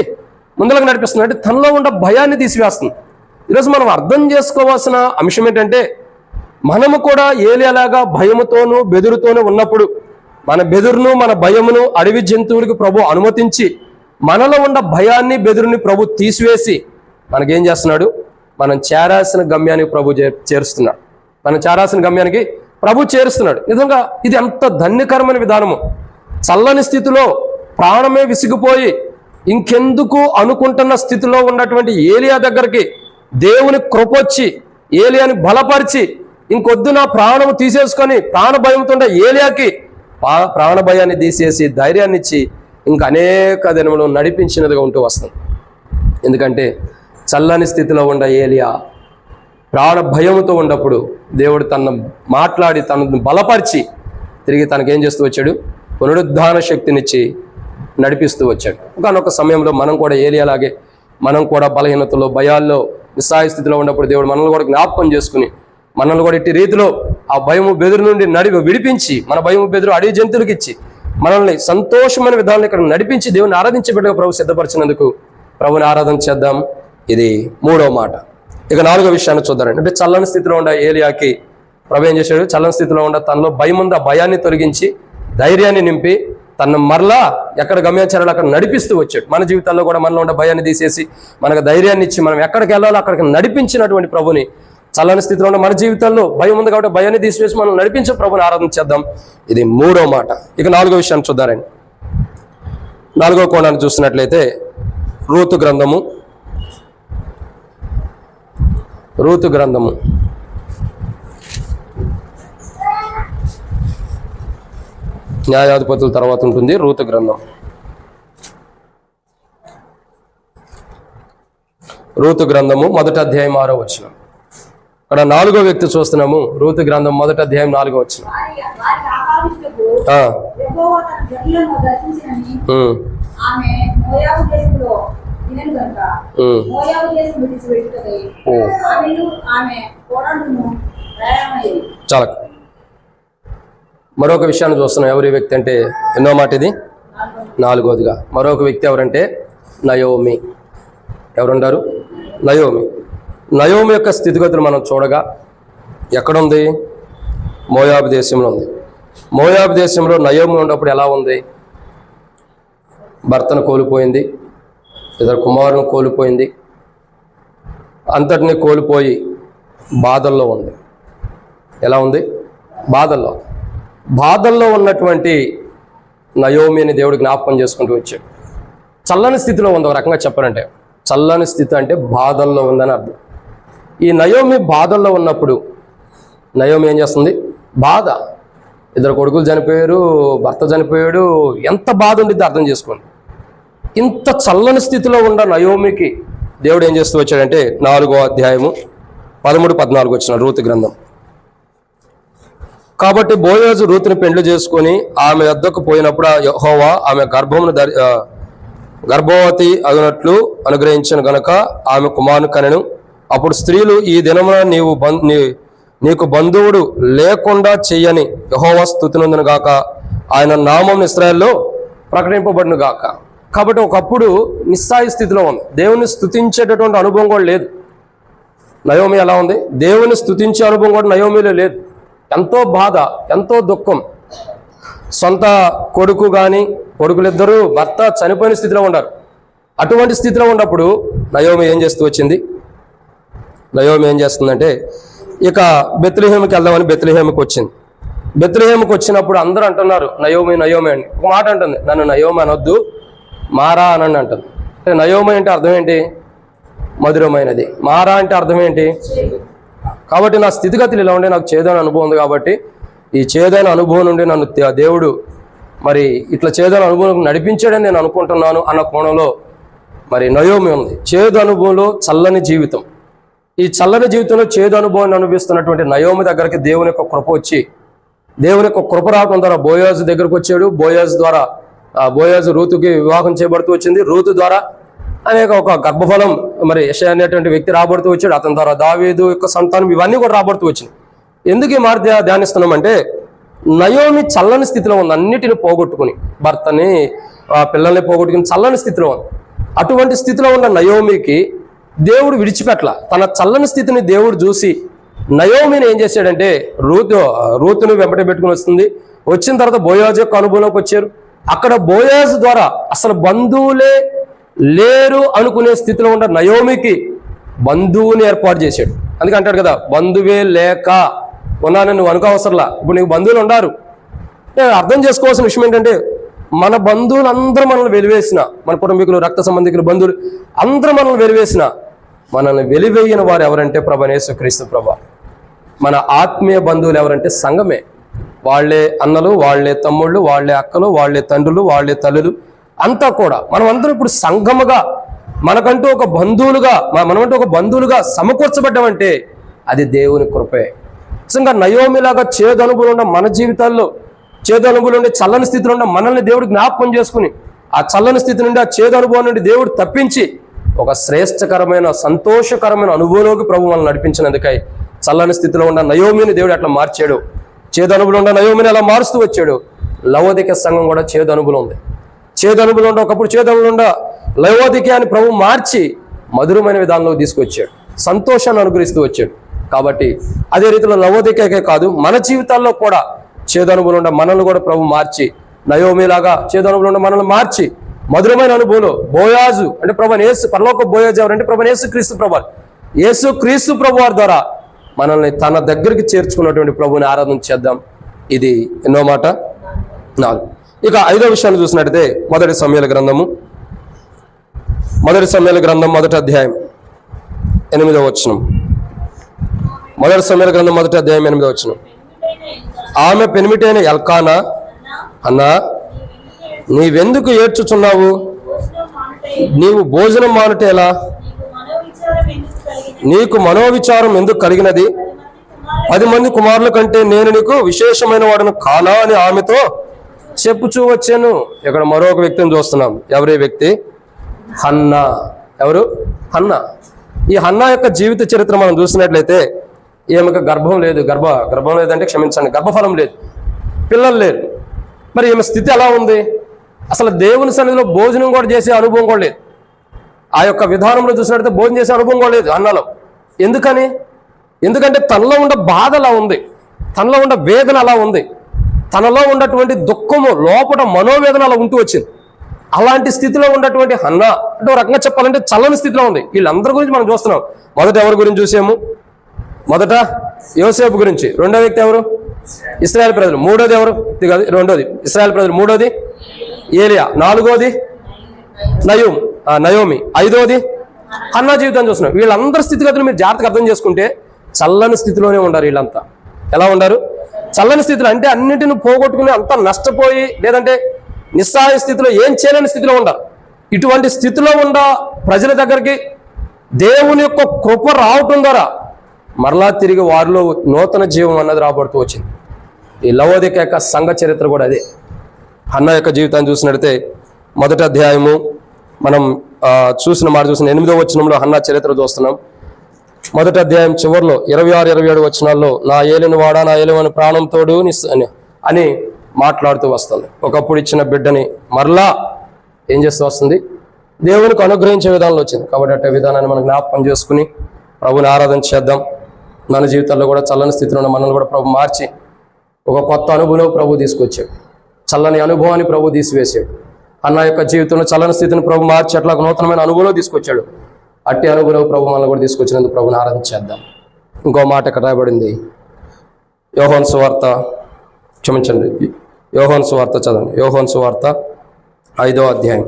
ముందులకు నడిపిస్తున్నాడు. అంటే తనలో ఉన్న భయాన్ని తీసివేస్తుంది. ఈరోజు మనం అర్థం చేసుకోవాల్సిన అంశం ఏంటంటే మనము కూడా ఏలియాలాగా భయముతోనూ బెదురుతోనూ ఉన్నప్పుడు మన బెదురును, మన భయమును అడవి జంతువులకు ప్రభు అనుమతించి మనలో ఉన్న భయాన్ని, బెదురుని ప్రభు తీసివేసి మనకేం చేస్తున్నాడు? మనం చేరాల్సిన గమ్యానికి ప్రభు చేరుస్తున్నాడు. మనం చేరాల్సిన గమ్యానికి ప్రభు చేరుస్తున్నాడు. నిజంగా ఇది ఎంత ధన్యకరమైన విధానము. చల్లని స్థితిలో ప్రాణమే విసిగిపోయి ఇంకెందుకు అనుకుంటున్న స్థితిలో ఉన్నటువంటి ఏలియా దగ్గరికి దేవుని కృపొచ్చి ఏలియాని బలపరిచి ఇంకొద్దు నా ప్రాణము తీసేసుకొని ప్రాణ భయంతో ఏలియాకి ప్రాణ భయాన్ని తీసేసి ధైర్యాన్ని ఇచ్చి ఇంకా అనేక దినములు నడిపించినదిగా ఉంటూ వస్తుంది. ఎందుకంటే చల్లని స్థితిలో ఉన్న ఏలియా ప్రాణ భయంతో ఉన్నప్పుడు దేవుడు తనను మాట్లాడి తనను బలపరిచి తిరిగి తనకేం చేస్తూ వచ్చాడు? పునరుద్ధాన శక్తినిచ్చి నడిపిస్తూ వచ్చాడు. ఒకనొక సమయంలో మనం కూడా ఏలియాలాగే మనం కూడా బలహీనతలో, భయాల్లో, నిస్సహాయ స్థితిలో ఉన్నప్పుడు దేవుడు మనల్ని కూడా జ్ఞాపకం చేసుకుని మనల్ని కూడా ఇట్టి రీతిలో ఆ భయము బెదురు నుండి విడిపించి, మన భయము బెదురు అడవి జంతువులకు ఇచ్చి మనల్ని సంతోషమైన విధానంలో ఇక్కడ నడిపించి దేవుని ఆరాధించబెట్టుగా ప్రభు సిద్ధపరిచినందుకు ప్రభుని ఆరాధన చేద్దాం. ఇది 3వ మాట. ఇక 4వ విషయాన్ని చూద్దారండి. అంటే చల్లని స్థితిలో ఉన్న ఏలియాకి ప్రభు ఏం చేశాడు? చల్లని స్థితిలో ఉన్న తనలో భయం ఉంది, ఆ భయాన్ని తొలగించి ధైర్యాన్ని నింపి తను మరలా ఎక్కడ గమ్యాచారాలు అక్కడ నడిపిస్తూ వచ్చాడు. మన జీవితాల్లో కూడా మనలో ఉన్న భయాన్ని తీసేసి మనకు ధైర్యాన్ని ఇచ్చి మనం ఎక్కడికి వెళ్ళాలో అక్కడికి నడిపించినటువంటి ప్రభుని, చల్లని స్థితిలో ఉన్న మన జీవితాల్లో భయం ఉంది కాబట్టి భయాన్ని తీసివేసి మనం నడిపించే ప్రభుని ఆరాధన చేద్దాం. ఇది 3వ మాట. ఇక 4వ విషయాన్ని చూద్దారండి. 4వ కోణాన్ని చూసినట్లయితే రూతు గ్రంథము న్యాయాధిపతుల తర్వాత ఉంటుంది రూతు గ్రంథం. రూతు గ్రంథము 1వ అధ్యాయం 6వ వచనం. అక్కడ 4వ వ్యక్తి చూస్తున్నాము. రూతు గ్రంథం 1వ అధ్యాయం 4వ వచనం. చాలా మరొక విషయాన్ని చూస్తున్నాం. ఎవరి వ్యక్తి అంటే ఎన్నో మాట ఇది? 4వదిగా. మరొక వ్యక్తి ఎవరంటే నయోమి. ఎవరుంటారు? నయోమి యొక్క స్థితిగతులు మనం చూడగా ఎక్కడుంది? మోయాబు దేశంలో ఉంది. మోయాబు దేశంలో నయోమి ఉన్నప్పుడు ఎలా ఉంది? భర్తను కోల్పోయింది, ఇద్దరు కుమారులను కోల్పోయింది, అంతటిని కోల్పోయి బాధల్లో ఉంది. ఎలా ఉంది? బాధల్లో ఉన్నటువంటి నయోమిని దేవుడు జ్ఞాపకం చేసుకుంటూ వచ్చాడు. చల్లని స్థితిలో ఉంది. ఒక రకంగా చెప్పాలంటే చల్లని స్థితి అంటే బాధల్లో ఉందని అర్థం. ఈ నయోమి బాధల్లో ఉన్నప్పుడు నయోమి ఏం చేస్తుంది? బాధ. ఇద్దరు కొడుకులు చనిపోయారు, భర్త చనిపోయాడు, ఎంత బాధ ఉండిద్ది అర్థం చేసుకోండి. ఇంత చల్లని స్థితిలో ఉన్న నయోమికి దేవుడు ఏం చేస్తూ వచ్చాడంటే 4వ అధ్యాయము 13-14 వచ్చిన రూతు గ్రంథం. కాబట్టి బోయోజు రూతుని పెండ్లి చేసుకుని ఆమె వద్దకు పోయినప్పుడు యెహోవా ఆమె గర్భవతి అగినట్లు అనుగ్రహించను గనక ఆమె కుమారుని కనెను. అప్పుడు స్త్రీలు, ఈ దినమున నీకు బంధువుడు లేకుండా చెయ్యని యెహోవా స్తుతినందును గాక, ఆయన నామం ఇశ్రాయేల్లో ప్రకటింపబడును గాక. కాబట్టి ఒకప్పుడు నిస్సాయి స్థితిలో ఉంది. దేవుని స్తుతించేటటువంటి అనుభవం కూడా లేదు. నయోమి ఎలా ఉంది? దేవుని స్తుతించే అనుభవం కూడా నయోమిలో లేదు. ఎంతో బాధ, ఎంతో దుఃఖం. సొంత కొడుకు కానీ కొడుకులిద్దరూ భర్త చనిపోయిన స్థితిలో ఉన్నారు. అటువంటి స్థితిలో ఉన్నప్పుడు నయోమి ఏం చేస్తూ వచ్చింది? నయోమి ఏం చేస్తుందంటే ఇక బెత్లెహేముకి వెళ్దామని బెత్లెహేముకి వచ్చింది. బెత్లెహేముకి వచ్చినప్పుడు అందరూ అంటున్నారు నయోమి అని. ఒక మాట అంటుంది, నన్ను నయోమి అనొద్దు, మారా అని అంటుంది. అంటే నయోమి అంటే అర్థం ఏంటి? మధురమైనది. మారా అంటే అర్థం ఏంటి? కాబట్టి నా స్థితిగతులు ఇలా ఉండే నాకు చేదైన అనుభవం ఉంది కాబట్టి ఈ చేదైన అనుభవం నుండి నన్ను దేవుడు మరి ఇట్లా చేదైన అనుభవం నడిపించాడని నేను అనుకుంటున్నాను అన్న కోణంలో మరి నయోమి ఉంది. చేదు అనుభవంలో చల్లని జీవితం. ఈ చల్లని జీవితంలో చేదు అనుభవాన్ని అనుభవిస్తున్నటువంటి నయోమి దగ్గరికి దేవుని యొక్క కృప వచ్చి, దేవుని యొక్క కృప రావడం ద్వారా బోయాజు దగ్గరకు వచ్చాడు. బోయాజు రూతుకి వివాహం చేయబడుతూ వచ్చింది. రూతు ద్వారా అనేక ఒక గర్భఫలం మరి యెషయా అనేటువంటి వ్యక్తి రాబడుతూ వచ్చాడు. అతని ద్వారా దావీదు యొక్క సంతానం ఇవన్నీ కూడా రాబడుతూ వచ్చినాయి. ఎందుకు ఈ మాట ధ్యానిస్తున్నామంటే నయోమి చల్లని స్థితిలో ఉంది. అన్నిటిని పోగొట్టుకుని, భర్తని పిల్లల్ని పోగొట్టుకుని చల్లని స్థితిలో ఉంది. అటువంటి స్థితిలో ఉన్న నయోమికి దేవుడు విడిచిపెట్ల. తన చల్లని స్థితిని దేవుడు చూసి నయోమిని ఏం చేశాడంటే రూతును వెంబడి పెట్టుకుని వస్తుంది. వచ్చిన తర్వాత బోయాజు యొక్క అనుభవంలోకి వచ్చారు. అక్కడ బోయాజు ద్వారా అసలు బంధువులే లేరు అనుకునే స్థితిలో ఉన్న నయోమికి బంధువుని ఏర్పాటు చేశాడు. అందుకే అంటాడు కదా, బంధువే లేక ఉన్నానని నువ్వు అనుకోవసరలా, ఇప్పుడు నీకు బంధువులు ఉన్నారు. అర్థం చేసుకోవాల్సిన విషయం ఏంటంటే మన బంధువులందరూ మనల్ని వెలివేసిన, మన కుటుంబీకులు, రక్త సంబంధికులు, బంధువులు అందరూ మనల్ని వెలివేసిన, మనల్ని వెలివేయని వారు ఎవరంటే ప్రభువైన యేసుక్రీస్తు ప్రభువు. మన ఆత్మీయ బంధువులు ఎవరంటే సంఘమే. వాళ్ళే అన్నలు, వాళ్ళే తమ్ముళ్ళు, వాళ్ళే అక్కలు, వాళ్ళే తండ్రులు, వాళ్ళే తల్లులు, అంతా కూడా మనం అందరం ఇప్పుడు సంఘముగా మనకంటూ ఒక బంధువులుగా సమకూర్చబడ్డామంటే అది దేవుని కృపే. నిజంగా నయోమిలాగా చేదు అనుభవాలు ఉన్న మన జీవితాల్లో, చేదు అనుభవాలు ఉండే చల్లని స్థితిలో ఉన్న మనల్ని దేవుడు జ్ఞాపకం చేసుకుని ఆ చల్లని స్థితి నుండి, ఆ చేదు అనుభవం నుండి దేవుడు తప్పించి ఒక శ్రేష్టకరమైన సంతోషకరమైన అనుభవంలోకి ప్రభు మనల్ని నడిపించినందుకై చల్లని స్థితిలో ఉన్న నయోమిని దేవుడు అట్లా మార్చాడు. చేదు అనుభవం ఉన్న నయోమిని అలా మారుస్తూ వచ్చాడు. లవోదిక సంఘం కూడా చేదు అనుభవం ఉంది. చేదు అనుభవం ఉండ ఒకప్పుడు చేదు అనుభవం ఉండ లవోదికని ప్రభు మార్చి మధురమైన విధానంలో తీసుకొచ్చాడు, సంతోషాన్ని అనుగ్రహిస్తూ వచ్చాడు. కాబట్టి అదే రీతిలో లవోదికే కాదు, మన జీవితాల్లో కూడా చేదు అనుభవం ఉండ మనల్ని కూడా ప్రభు మార్చి, నయోమిలాగా చేదు అనుభవం ఉండ మనల్ని మార్చి మధురమైన అనుభవంలో బోయాజు అంటే ప్రభు యేసు, పరలోక బోయాజు ఎవరంటే ప్రభు యేసు క్రీస్తు ప్రభు, యేసు క్రీస్తు ప్రభు వారి ద్వారా మనల్ని తన దగ్గరికి చేర్చుకున్నటువంటి ప్రభుని ఆరాధన చేద్దాం. ఇది ఎన్నో మాట 4. ఇక 5వ విషయాన్ని చూసినట్టయితే మొదటి సమూయేలు గ్రంథం 1వ అధ్యాయం 8వ వచనం. మొదటి సమూయేలు గ్రంథం 1వ అధ్యాయం 8వ వచనం. ఆమె పెనిమిటైన ఎల్కానా, అన్నా నీవెందుకు ఏడ్చుచున్నావు? నీవు భోజనం మానుటేలా? నీకు మనోవిచారం ఎందుకు కలిగినది? 10 మంది కుమారుల కంటే నేను నీకు విశేషమైన వాడును కానా అని ఆమెతో చెప్పుచూ వచ్చాను. ఇక్కడ మరొక వ్యక్తిని చూస్తున్నాం. ఎవరి వ్యక్తి? హన్నా. ఎవరు? హన్నా. ఈ హన్నా యొక్క జీవిత చరిత్ర మనం చూసినట్లయితే ఈమెకు గర్భం లేదు. గర్భం లేదంటే క్షమించండి, గర్భఫలం లేదు, పిల్లలు లేరు. మరి ఈమె స్థితి ఎలా ఉంది? అసలు దేవుని సన్నిధిలో భోజనం కూడా చేసే అనుభవం కూడా లేదు. ఆ యొక్క విధానంలో చూసినట్లయితే భోజనం చేసే అనుభవం కూడా లేదు అన్నలో. ఎందుకంటే తనలో ఉన్న బాధ అలా ఉంది, తనలో ఉన్న వేదన అలా ఉంది, తనలో ఉన్నటువంటి దుఃఖము లోపల మనోవేదన అలా ఉంటూ వచ్చింది. అలాంటి స్థితిలో ఉన్నటువంటి హన్నా అంటే ఒక రకంగా చెప్పాలంటే చల్లని స్థితిలో ఉంది. వీళ్ళందరి గురించి మనం చూస్తున్నాం. మొదట ఎవరి గురించి చూసాము? మొదట యోసేపు గురించి. రెండో వ్యక్తి ఎవరు? ఇశ్రాయేలు ప్రజలు. మూడోది ఎవరు? రెండోది ఇశ్రాయేలు ప్రజలు. మూడోది ఏలియా. నాలుగోది నయోమి. 5వది హన్నా జీవితాన్ని చూస్తున్నాం. వీళ్ళందరి స్థితిగతులు మీరు జాగ్రత్తగా అర్థం చేసుకుంటే చల్లని స్థితిలోనే ఉండారు. వీళ్ళంతా ఎలా ఉండారు? చల్లని స్థితిలో. అంటే అన్నిటిని పోగొట్టుకుని అంతా నష్టపోయి, లేదంటే నిస్సహాయ స్థితిలో, ఏం చేయలేని స్థితిలో ఉండారు. ఇటువంటి స్థితిలో ఉన్న ప్రజల దగ్గరికి దేవుని యొక్క కృప రావటం ద్వారా మరలా తిరిగి వారిలో నూతన జీవం అన్నది రాబడుతూ వచ్చింది. ఈ లవోదిక యొక్క సంఘ చరిత్ర కూడా అదే. హన్నా యొక్క జీవితాన్ని చూసినట్లయితే మొదటి అధ్యాయము మనం చూసిన 8వ వచనంలో హన్నా చరిత్ర చూస్తున్నాం. మొదటి అధ్యాయం చివరిలో 26-27 వచనాల్లో నా ఏలిన వాడా, నా ఏలిన ప్రాణం తోడు అని మాట్లాడుతూ వస్తుంది. ఒకప్పుడు ఇచ్చిన బిడ్డని మరలా ఏం చేస్తూ వస్తుంది? దేవునికి అనుగ్రహించే విధానంలో వచ్చింది. కాబట్టి అట్టే విధానాన్ని మనం జ్ఞాపకం చేసుకుని ప్రభుని ఆరాధన చేద్దాం. మన జీవితాల్లో కూడా చల్లని స్థితిలో ఉన్న మనల్ని కూడా ప్రభు మార్చి ఒక కొత్త అనుభవం ప్రభు తీసుకొచ్చాడు. చల్లని అనుభవాన్ని ప్రభు తీసివేశాడు. అన్న యొక్క జీవితంలో చల్లని స్థితిని ప్రభు మార్చి అట్లా నూతనమైన అనుభవంలో తీసుకొచ్చాడు. అట్టి అనుభవం ప్రభు మనల్ని కూడా తీసుకొచ్చినందుకు ప్రభుని ఆరాధన చేద్దాం. ఇంకో మాట ఇక్కడ రాయబడింది. యోహాను సువార్త చదవండి. యోహాను సువార్త 5వ అధ్యాయం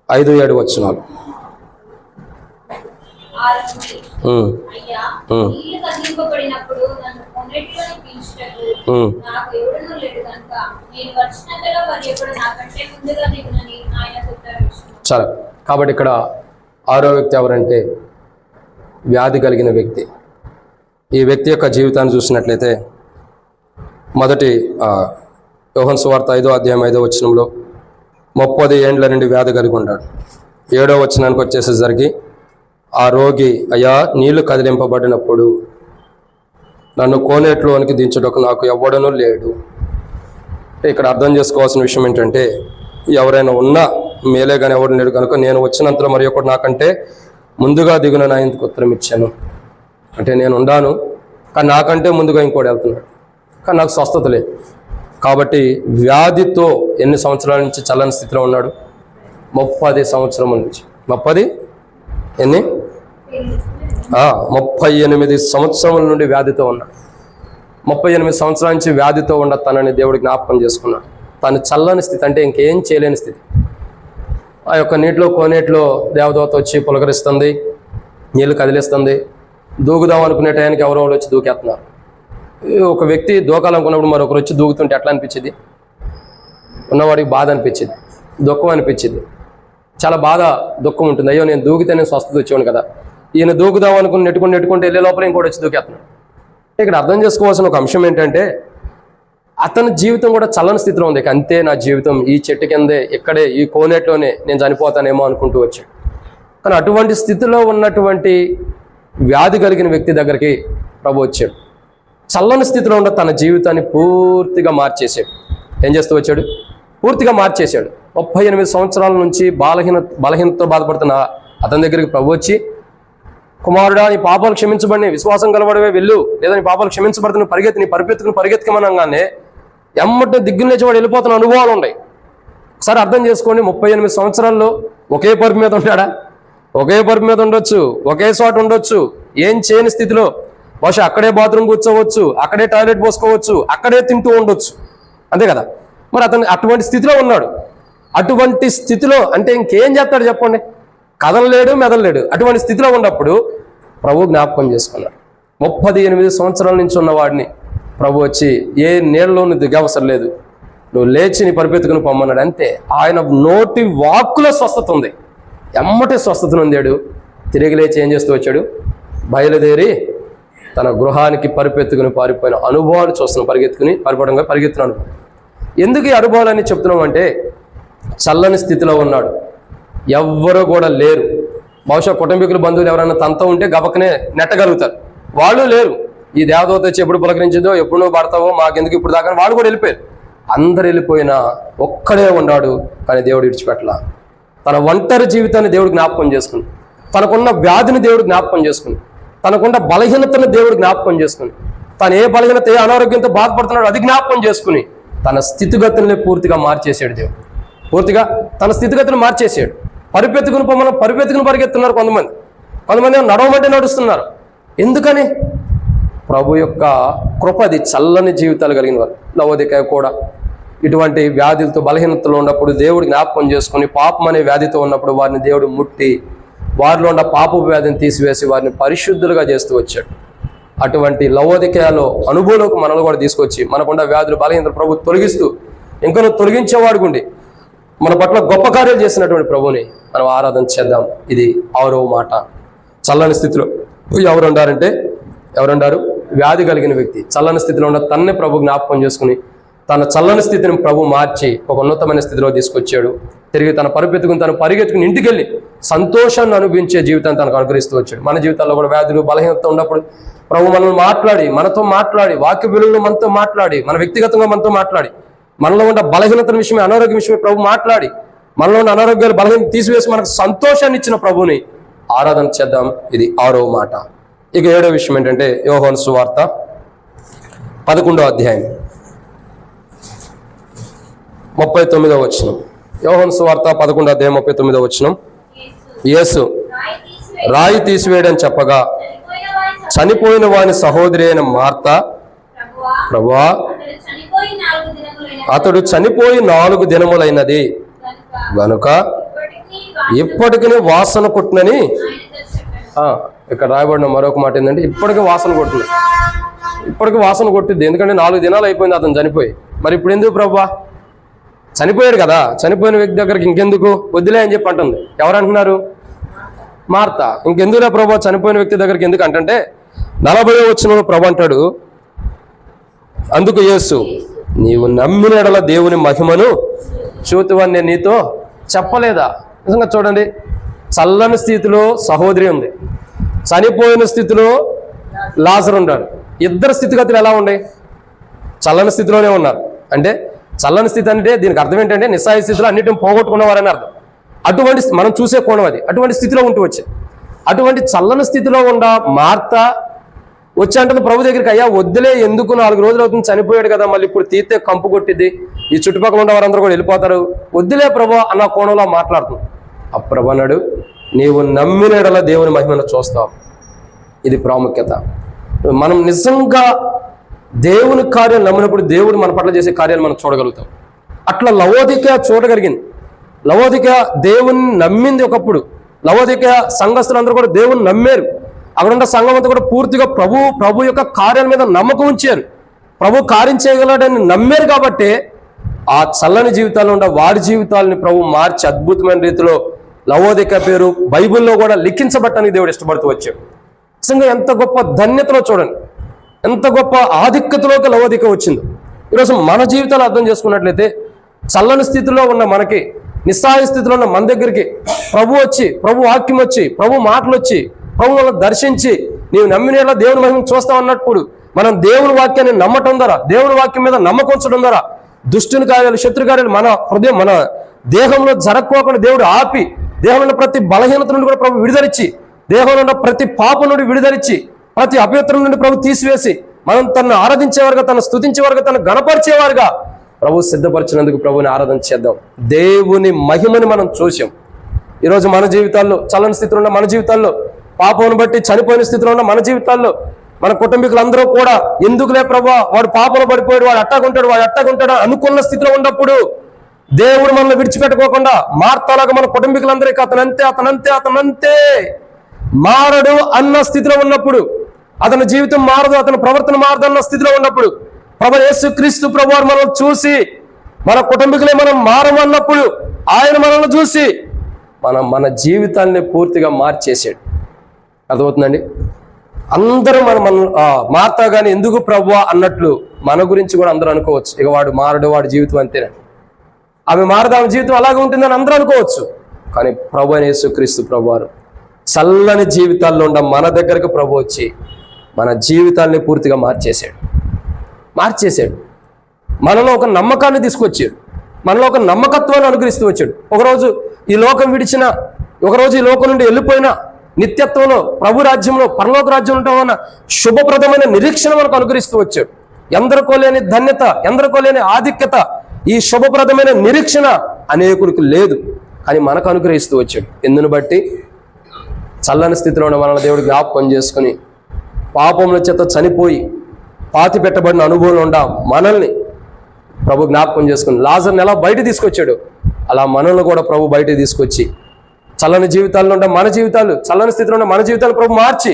5-7 వచనాలు. చాలా. కాబట్టి ఇక్కడ 6వ వ్యక్తి ఎవరంటే వ్యాధి కలిగిన వ్యక్తి. ఈ వ్యక్తి యొక్క జీవితాన్ని చూసినట్లయితే మొదటి యోహాను సువార్త 5వ అధ్యాయం 5వ వచనంలో 30 ఏండ్ల నుండి వ్యాధి కలిగి ఉన్నాడు. 7వ వచనానికి వచ్చేసేసరికి ఆ రోగి, అయ్యా నీళ్లు కదిలింపబడినప్పుడు నన్ను కోనేట్లోనికి దించుటకు నాకు ఎవ్వడనూ లేడు. ఇక్కడ అర్థం చేసుకోవాల్సిన విషయం ఏంటంటే ఎవరైనా ఉన్నా మేలే కానీ ఎవరు లేడు కనుక నేను వచ్చినంతలో మరి ఒకటి నాకంటే ముందుగా దిగున నా ఇందుకు ఉత్తరం ఇచ్చాను. అంటే నేను ఉండాను కానీ నాకంటే ముందుగా ఇంకోటి వెళ్తున్నాడు, కానీ నాకు స్వస్థత లేదు. కాబట్టి వ్యాధితో ఎన్ని సంవత్సరాల నుంచి చల్లని స్థితిలో ఉన్నాడు? 30 సంవత్సరం నుంచి. 38 సంవత్సరముల నుండి వ్యాధితో ఉన్నాడు. 38 సంవత్సరాల నుంచి వ్యాధితో ఉన్న తనని దేవుడు జ్ఞాపకం చేసుకున్నాడు. తను చల్లని స్థితి అంటే ఇంకేం చేయలేని స్థితి. ఆ యొక్క నీటిలో కోనేటిలో దేవదూత వచ్చి పులకరిస్తుంది, నీళ్ళు కదిలిస్తుంది. దూకుదాం అనుకునే టయానికి ఎవరో వచ్చి దూకేస్తున్నారు. ఒక వ్యక్తి దూకాలనుకున్నప్పుడు మరొకరు వచ్చి దూకుతుంటే ఎట్లా అనిపించింది? ఉన్నవాడికి బాధ అనిపించింది, దుఃఖం అనిపించింది. చాలా బాధ దుఃఖం ఉంటుంది. అయ్యో నేను దూకితే నేను స్వస్థత వచ్చేవాను కదా, ఈయన దూకుదాం అనుకుని నెట్టుకుంటే వెళ్ళే లోపల ఇంకోటి వచ్చి దూకేస్తున్నాడు. ఇక్కడ అర్థం చేసుకోవాల్సిన ఒక అంశం ఏంటంటే అతని జీవితం కూడా చల్లని స్థితిలో ఉంది. అంతే నా జీవితం ఈ చెట్టు కిందే, ఇక్కడే ఈ కోనేట్లోనే నేను చనిపోతానేమో అనుకుంటూ వచ్చాడు. కానీ అటువంటి స్థితిలో ఉన్నటువంటి వ్యాధి కలిగిన వ్యక్తి దగ్గరికి ప్రభు వచ్చాడు. చల్లని స్థితిలో ఉన్న తన జీవితాన్ని పూర్తిగా మార్చేశాడు. ఏం చేస్తూ వచ్చాడు? పూర్తిగా మార్చేశాడు. 38 సంవత్సరాల నుంచి బలహీనతతో బాధపడుతున్న అతని దగ్గరికి ప్రభు వచ్చి, కుమారుడా నీ పాపాలు క్షమించబడి విశ్వాసం కలవడమే వెళ్ళు, లేదా నీ పాపాలు క్షమించబడుతున్న పరిగెత్తి, నీ పరిగెత్తుకమనగానే ఎమ్మట దిగ్గులు లేచి వాడు వెళ్ళిపోతున్న అనుభవాలు ఉన్నాయి. ఒకసారి అర్థం చేసుకోండి, 38 సంవత్సరాల్లో ఒకే పరుపు మీద ఉంటాడా? ఒకే పరుపు మీద ఉండొచ్చు, ఒకే చోట ఉండొచ్చు, ఏం చేయని స్థితిలో, బహుశా అక్కడే బాత్రూమ్ కూర్చోవచ్చు, అక్కడే టాయిలెట్ పోసుకోవచ్చు, అక్కడే తింటూ ఉండొచ్చు, అంతే కదా. మరి అతను అటువంటి స్థితిలో ఉన్నాడు. అటువంటి స్థితిలో అంటే ఇంకేం చేస్తాడు చెప్పండి? కదలలేడు, మెదలలేడు. అటువంటి స్థితిలో ఉన్నప్పుడు ప్రభు జ్ఞాపకం చేసుకున్నాడు. 38 సంవత్సరాల నుంచి ఉన్నవాడిని ప్రభు వచ్చి ఏ నీళ్ళలోనూ దిగవసరం లేదు, నువ్వు లేచి నీ పరిపెత్తుకుని పొమ్మన్నాడు. అంతే. ఆయన నోటి వాక్కులో స్వస్థత ఉంది. ఎమ్మటే స్వస్థతను పొందాడు. తిరిగి లేచి ఏం చేస్తూ వచ్చాడు? బయలుదేరి తన గృహానికి పరిపెత్తుకుని పారిపోయిన అనుభవాలు చూస్తున్నాం. పరిగెత్తున అనుభవం. ఎందుకు ఈ అనుభవాలన్నీ చెప్తున్నాం అంటే చల్లని స్థితిలో ఉన్నాడు. ఎవ్వరూ కూడా లేరు. బహుశా కుటుంబీకులు బంధువులు ఎవరైనా తనతో ఉంటే గబకనే నెట్టగలుగుతారు. వాళ్ళు లేరు. ఈ దేవదూత వచ్చి ఎప్పుడు పులకరించిందో, ఎప్పుడు నువ్వు పడతావో మాకెందుకు ఇప్పుడు దాకా వాళ్ళు కూడా వెళ్ళిపోయారు. అందరు వెళ్ళిపోయినా ఒక్కడే ఉన్నాడు. కానీ దేవుడు విడిచిపెట్టలా. తన ఒంటరి జీవితాన్ని దేవుడు జ్ఞాపకం చేసుకుని, తనకున్న వ్యాధిని దేవుడు జ్ఞాపకం చేసుకుని, తనకున్న బలహీనతను దేవుడు జ్ఞాపకం చేసుకుని, తను ఏ బలహీనత ఏ అనారోగ్యంతో బాధపడుతున్నాడు అది జ్ఞాపకం చేసుకుని తన స్థితిగతుల్ని పూర్తిగా మార్చేసాడు. దేవుడు పూర్తిగా తన స్థితిగతులు మార్చేసాడు. పరిపెత్తుకుని పరిగెత్తున్నారు కొంతమంది నడవమంటే నడుస్తున్నారు. ఎందుకని? ప్రభు యొక్క కృపది. చల్లని జీవితాలు కలిగిన వారు. లవోదికయ కూడా ఇటువంటి వ్యాధులతో బలహీనతలో ఉన్నప్పుడు దేవుడు జ్ఞాపకం చేసుకుని, పాపం అనే వ్యాధితో ఉన్నప్పుడు వారిని దేవుడు ముట్టి వారిలో ఉన్న పాప వ్యాధిని తీసివేసి వారిని పరిశుద్ధులుగా చేస్తూ వచ్చాడు. అటువంటి లవోదికయలో అనుభవంలోకి మనల్ని కూడా తీసుకొచ్చి మనకున్న వ్యాధులు బలహీనతలు ప్రభు తొలగిస్తూ ఇంకా తొలగించేవాడు గుండి మన పట్ల గొప్ప కార్యాలు చేసినటువంటి ప్రభుని మనం ఆరాధన చేద్దాం. ఇది 6వ మాట. చల్లని స్థితిలో ఎవరుండారు? వ్యాధి కలిగిన వ్యక్తి. చల్లని స్థితిలో ఉన్న తన్నే ప్రభు జ్ఞాపకం చేసుకుని తన చల్లని స్థితిని ప్రభు మార్చి ఒక ఉన్నతమైన స్థితిలో తీసుకొచ్చాడు. తిరిగి తన పరిగెత్తుకుని ఇంటికి వెళ్ళి సంతోషాన్ని అనుభవించే జీవితాన్ని తనకు అనుగ్రహిస్తూ వచ్చాడు. మన జీవితాల్లో కూడా వ్యాధులు బలహీనత ఉన్నప్పుడు ప్రభు మనతో మాట్లాడి వాక్య విలువలు మనతో మాట్లాడి, మన వ్యక్తిగతంగా మనతో మాట్లాడి, మనలో ఉన్న బలహీనతల విషయమే, అనారోగ్య విషయమే ప్రభు మాట్లాడి, మనలో ఉన్న అనారోగ్యాలు బలహీనత తీసివేసి మనకు సంతోషాన్ని ఇచ్చిన ప్రభుని ఆరాధన చేద్దాం. ఇది 6వ మాట. ఇక 7వ విషయం ఏంటంటే యోహాను సువార్త 11వ అధ్యాయం 39వ వచనం. యోహాను సువార్త 11వ అధ్యాయం 39వ వచనం. యేసు రాయి తీసివేయడని చెప్పగా చనిపోయిన వాని సహోదరి అయిన మార్త, ప్రభువా అతడు చనిపోయి 4 దినములైనది గనుక ఇప్పటికీ వాసన కొట్టునని. ఇక్కడ రాయబడిన మరొక మాట ఏంటంటే ఇప్పటికీ వాసన కొట్టింది. ఎందుకంటే 4 దినాలు అయిపోయింది అతను చనిపోయి. మరి ఇప్పుడు ఎందుకు ప్రభువా? చనిపోయాడు కదా, చనిపోయిన వ్యక్తి దగ్గరికి ఇంకెందుకు, వద్దులే అని చెప్పి అంటుంది. ఎవరు అంటున్నారు? మార్త. ఇంకెందుకులే ప్రభు చనిపోయిన వ్యక్తి దగ్గరికి ఎందుకు అంటే 40వ వచనంలో ప్రభు అంటాడు, అందుకు యేసు నీవు నమ్మిన ఎడల దేవుని మహిమను చూతువని నేను నీతో చెప్పలేదా? నిజంగా చూడండి, చల్లని స్థితిలో సహోదరి ఉంది, చనిపోయిన స్థితిలో లాజరు ఉన్నాడు. ఇద్దరు స్థితిగతులు ఎలా ఉన్నాయి? చల్లని స్థితిలోనే ఉన్నారు. అంటే చల్లని స్థితి అంటే దీనికి అర్థం ఏంటంటే నిస్సాయ స్థితిలో అన్నిటిని పోగొట్టుకున్నవారని అర్థం. అటువంటి మనం చూసే కోణం అది. అటువంటి స్థితిలో ఉంటూ వచ్చే అటువంటి చల్లని స్థితిలో ఉన్న మార్త వచ్చి అంటుంది ప్రభు దగ్గరికి, అయ్యా వద్దులే, ఎందుకు 4 రోజులు అవుతుంది, చనిపోయాడు కదా, మళ్ళీ ఇప్పుడు తీస్తే కంపు కొట్టిద్ది, ఈ చుట్టుపక్కల ఉన్న వారందరూ కూడా వెళ్ళిపోతారు, వద్దులే ప్రభు అన్న కోణంలో మాట్లాడుతుంది. ఆ ప్రభు అన్నాడు, నీవు నమ్మిన ఎడల దేవుని మహిమను చూస్తావు. ఇది ప్రాముఖ్యత. మనం నిజంగా దేవుని కార్యాలు నమ్మినప్పుడు దేవుడు మన పట్ల చేసే కార్యాలు మనం చూడగలుగుతాం. అట్లా లవోదికయ చూడగలిగింది. లవోదికయ దేవుని నమ్మింది. ఒకప్పుడు లవోదికయ సంఘస్థులందరూ కూడా దేవుని నమ్మారు. అక్కడ ఉన్న సంఘం అంతా కూడా పూర్తిగా ప్రభు యొక్క కార్యాల మీద నమ్మకం ఉంచారు. ప్రభు కార్యం చేయగలడని నమ్మారు. కాబట్టి ఆ చల్లని జీవితాల్లో ఉన్న వారి జీవితాలని ప్రభు మార్చి అద్భుతమైన రీతిలో లవోదిక పేరు బైబిల్లో కూడా లిఖించబట్టడానికి దేవుడు ఇష్టపడుతూ వచ్చాడు. నిజంగా ఎంత గొప్ప ధన్యతలో చూడండి, ఎంత గొప్ప ఆధిక్యతలోకి లవోదిక వచ్చింది. ఈరోజు మన జీవితాలు అర్థం చేసుకున్నట్లయితే చల్లని స్థితిలో ఉన్న మనకి, నిస్సహాయ స్థితిలో ఉన్న మన దగ్గరికి ప్రభు వచ్చి, ప్రభు వాక్యం వచ్చి, ప్రభు మాటలు వచ్చి, ప్రభు మనల్ని దర్శించి నీవు నమ్మినేలా దేవుని మహిమను చూస్తావు అన్నప్పుడు మనం దేవుని వాక్యాన్ని నమ్మటం ద్వారా, దేవుని వాక్యం మీద నమ్మకం ఉంచడం ద్వారా దుష్టుని కార్యాలు, శత్రు కార్యాలు మన హృదయం, మన దేహంలో జరక్కోకుండా దేవుడు ఆపి, దేహంలో ప్రతి బలహీనత నుండి కూడా ప్రభు విడుదలిచ్చి, దేహంలో ఉన్న ప్రతి పాపం నుండి విడుదలిచ్చి, ప్రతి అపవిత్రం నుండి ప్రభు తీసివేసి మనం తనను ఆరాధించేవారుగా, తను స్తుతించేవారుగా, తను గణపరిచేవారుగా ప్రభు సిద్ధపరిచినందుకు ప్రభుని ఆరాధన చేద్దాం. దేవుని మహిమని మనం చూసాం. ఈరోజు మన జీవితాల్లో, చల్లని స్థితిలో ఉన్న మన జీవితాల్లో, పాపమును బట్టి చనిపోయిన స్థితిలో ఉన్న మన జీవితాల్లో, మన కుటుంబీకులందరూ కూడా ఎందుకులే ప్రభా వాడు పాపంలో పడిపోయాడు, వాడు అట్టాగుంటాడు అనుకున్న స్థితిలో ఉన్నప్పుడు దేవుడు మనల్ని విడిచిపెట్టుకోకుండా మార్తాలాగా మన కుటుంబీకులందరికీ అతనంతే మారడు అన్న స్థితిలో ఉన్నప్పుడు, అతని జీవితం మారదు, అతని ప్రవర్తన మారదు అన్న స్థితిలో ఉన్నప్పుడు ప్రభు యేసుక్రీస్తు ప్రభు వారు మనల్ని చూసి, మన కుటుంబీకులే మనం మారమన్నప్పుడు ఆయన మనల్ని చూసి మన జీవితాన్ని పూర్తిగా మార్చేసాడు. అర్థమవుతుందండి? అందరూ మన మార్తా కానీ ఎందుకు ప్రభువా అన్నట్లు మన గురించి కూడా అందరూ అనుకోవచ్చు, ఇక వాడు మారడు, వాడి జీవితం అంతేనండి, ఆమె మారదు, ఆమె జీవితం అలాగే ఉంటుందని అందరూ అనుకోవచ్చు. కానీ ప్రభు అయిన యేసుక్రీస్తు ప్రభు వారు చల్లని జీవితాల్లో ఉన్న మన దగ్గరకు ప్రభు వచ్చి మన జీవితాన్ని పూర్తిగా మార్చేశాడు. మనలో ఒక నమ్మకాన్ని తీసుకొచ్చాడు, మనలో ఒక నమ్మకత్వాన్ని అనుగ్రహిస్తూ వచ్చాడు. ఒకరోజు ఈ లోకం విడిచిన, ఒకరోజు ఈ లోకం నుండి వెళ్ళిపోయినా నిత్యత్వంలో ప్రభు రాజ్యంలో పరలోక రాజ్యం ఉంటామన్న శుభప్రదమైన నిరీక్షణ మనకు అనుగ్రహిస్తూ వచ్చాడు. ఎందరికో లేని ధన్యత, ఎందరికో లేని ఆధిక్యత, ఈ శుభప్రదమైన నిరీక్షణ అనేకుడికి లేదు, కానీ మనకు అనుగ్రహిస్తూ వచ్చాడు. ఎందును బట్టి చల్లని స్థితిలో ఉన్న మనల్ని దేవుడు జ్ఞాపకం చేసుకుని, పాపముల చేత చనిపోయి పాతి పెట్టబడిన అనుభవంలో ఉండ మనల్ని ప్రభు జ్ఞాపకం చేసుకుని లాజర్ని ఎలా బయట తీసుకొచ్చాడు, అలా మనల్ని కూడా ప్రభు బయట తీసుకొచ్చి చల్లని జీవితాల్లో ఉండే మన జీవితాలు, చల్లని స్థితిలో ఉన్న మన జీవితాలు ప్రభు మార్చి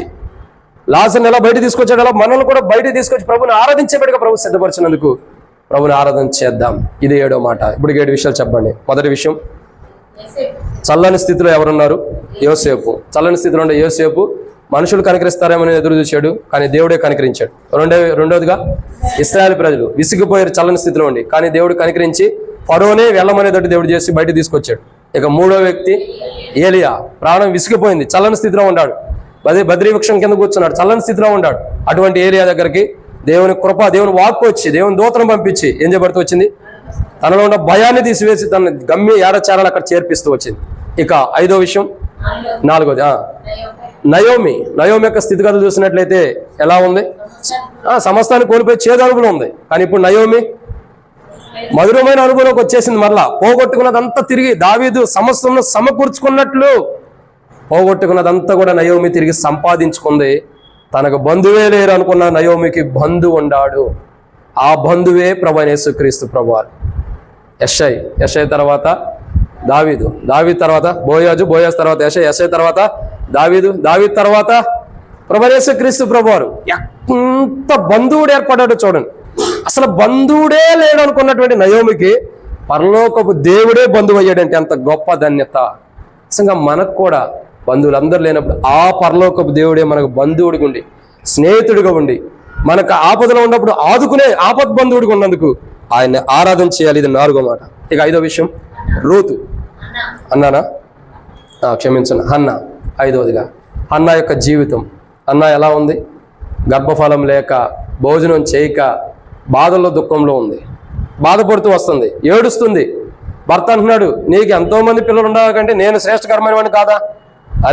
లాజర్ని ఎలా బయట తీసుకొచ్చాడు, అలా మనల్ని కూడా బయట తీసుకొచ్చి ప్రభుని ఆరాధించేబడిగా ప్రభు సిద్ధపరిచినందుకు ప్రభుని ఆరాధన చేద్దాం. ఇది 7వ మాట. ఇప్పుడు 7 విషయాలు చెప్పండి. మొదటి విషయం, చల్లని స్థితిలో ఎవరున్నారు? యోసేపు. చల్లని స్థితిలో ఉండే యోసేపు మనుషులు కనికరిస్తారేమని ఎదురు చూశాడు, కానీ దేవుడే కనికరించాడు. రెండవదిగా ఇశ్రాయేలు ప్రజలు విసిగిపోయారు చల్లని స్థితిలో ఉండి, కానీ దేవుడు కనికరించి ఫరోనే వెళ్ళమనేటట్టు దేవుడు చేసి బయట తీసుకొచ్చాడు. ఇక 3వ వ్యక్తి ఏలియా. ప్రాణం విసిగిపోయింది, చల్లని స్థితిలో ఉన్నాడు, బద్రీ వృక్షం కింద కూర్చున్నాడు, చల్లని స్థితిలో ఉన్నాడు. అటువంటి ఏలియా దగ్గరికి దేవుని కృప, దేవుని వాక్కు వచ్చి, దేవుని దూతను పంపించి ఏం చేయబడుతూ వచ్చింది? తనలో ఉన్న భయాన్ని తీసివేసి తన గమ్య ఏడచారాలు అక్కడ చేర్పిస్తూ వచ్చింది. ఇక 5వ విషయం, 4వది నయోమి యొక్క స్థితిగతులు చూసినట్లయితే ఎలా ఉంది? సమస్తాన్ని కోల్పోయి చేదు అనుభవం ఉంది, కానీ ఇప్పుడు నయోమి మధురమైన అనుభవంలోకి వచ్చేసింది. మరలా పోగొట్టుకున్నదంతా తిరిగి దావీదు సమస్యను సమకూర్చుకున్నట్లు పోగొట్టుకున్నదంతా కూడా నయోమి తిరిగి సంపాదించుకుంది. తనకు బంధువే లేరు అనుకున్న నయోమికి బంధువు ఉన్నాడు. ఆ బంధువే ప్రభు యేసుక్రీస్తు ప్రభువారు. యెషై తర్వాత దావీదు తర్వాత బోయాజు తర్వాత యెషై తర్వాత దావీదు తర్వాత ప్రభు యేసుక్రీస్తు ప్రభువారు. ఎంత బంధువుడు ఏర్పడ్డాడు చూడండి. అసలు బంధువుడే లేడు అనుకున్నటువంటి నయోమికి పరలోకపు దేవుడే బంధువు అయ్యాడంటే అంత గొప్ప ధన్యత. నిజంగా మనకు కూడా బంధువులందరూ లేనప్పుడు ఆ పరలోకపు దేవుడే మనకు బంధువుడిగా ఉండి, స్నేహితుడిగా ఉండి, మనకు ఆపదలో ఉన్నప్పుడు ఆదుకునే ఆపద్ బంధువుడిగా ఉన్నందుకు ఆయన్ని ఆరాధన చేయాలి. ఇది 4వ మాట. ఇక 5వ విషయం, రూతు. అన్నానా? క్షమించను, హన్నా. 5వదిగా హన్నా యొక్క జీవితం. హన్నా ఎలా ఉంది? గర్భఫలం లేక, భోజనం చేయక, బాధల్లో దుఃఖంలో ఉంది, బాధపడుతూ వస్తుంది, ఏడుస్తుంది. భర్త అంటున్నాడు, నీకు ఎంతోమంది పిల్లలు ఉండవు కంటే నేను శ్రేష్టకరమైన వాడిని కాదా?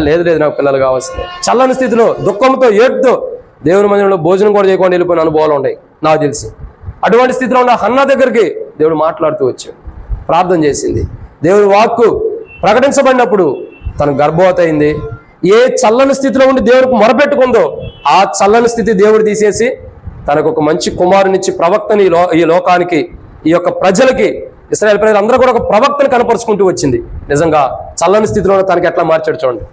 లేదు నాకు పిల్లలు కావాల్సిందే. చల్లని స్థితిలో దుఃఖంతో, ఏడుతో దేవుని మందిరంలో భోజనం కూడా చేయకుండా వెళ్ళిపోయిన అనుభవాలు ఉన్నాయి నాకు తెలిసి. అటువంటి స్థితిలో ఉన్న హన్నా దగ్గరికి దేవుడు మాట్లాడుతూ వచ్చాడు, ప్రార్థన చేసింది. దేవుని వాక్కు ప్రకటించబడినప్పుడు తన గర్భవతి అయింది. ఏ చల్లని స్థితిలో ఉండి దేవుడికి మొరపెట్టుకుందో ఆ చల్లని స్థితి దేవుడు తీసేసి తనకు ఒక మంచి కుమారునిచ్చి ప్రవక్తని ఈ లోకానికి, ఈ యొక్క ప్రజలకి, ఇశ్రాయేలు ప్రజలు అందరూ కూడా ఒక ప్రవక్తను కనపరుచుకుంటూ వచ్చింది. నిజంగా చల్లని స్థితిలో తనకి ఎట్లా మార్చాడు చూడండి.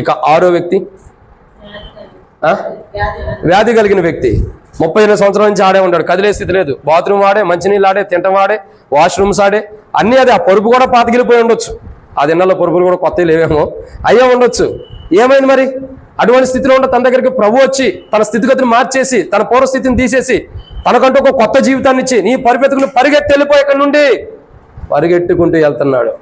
ఇక 6వ వ్యక్తి, వ్యాధి కలిగిన వ్యక్తి. 38 సంవత్సరాల నుంచి ఆడే ఉంటాడు, కదిలే స్థితి లేదు. బాత్రూమ్ ఆడే, మంచినీళ్ళు ఆడే, తింటం ఆడే, వాష్రూమ్స్ ఆడే, అన్నీ అదే. ఆ పరుపు కూడా పాతగిలిపోయి ఉండొచ్చు, ఆ దినాల్లో పరుపులు కూడా కొత్తవి లేవేమో, అయ్యే ఉండొచ్చు. ఏమైంది మరి? అటువంటి స్థితిలో ఉంటే తన దగ్గరికి ప్రభు వచ్చి తన స్థితిగతిని మార్చేసి, తన పూర్వస్థితిని తీసేసి, తనకంటూ ఒక కొత్త జీవితాన్ని ఇచ్చి, నీ పరిపెత్తుకుని పరిగెత్తి వెళ్ళిపోయి ఇక్కడ నుండి పరిగెట్టుకుంటూ వెళ్తున్నాడు.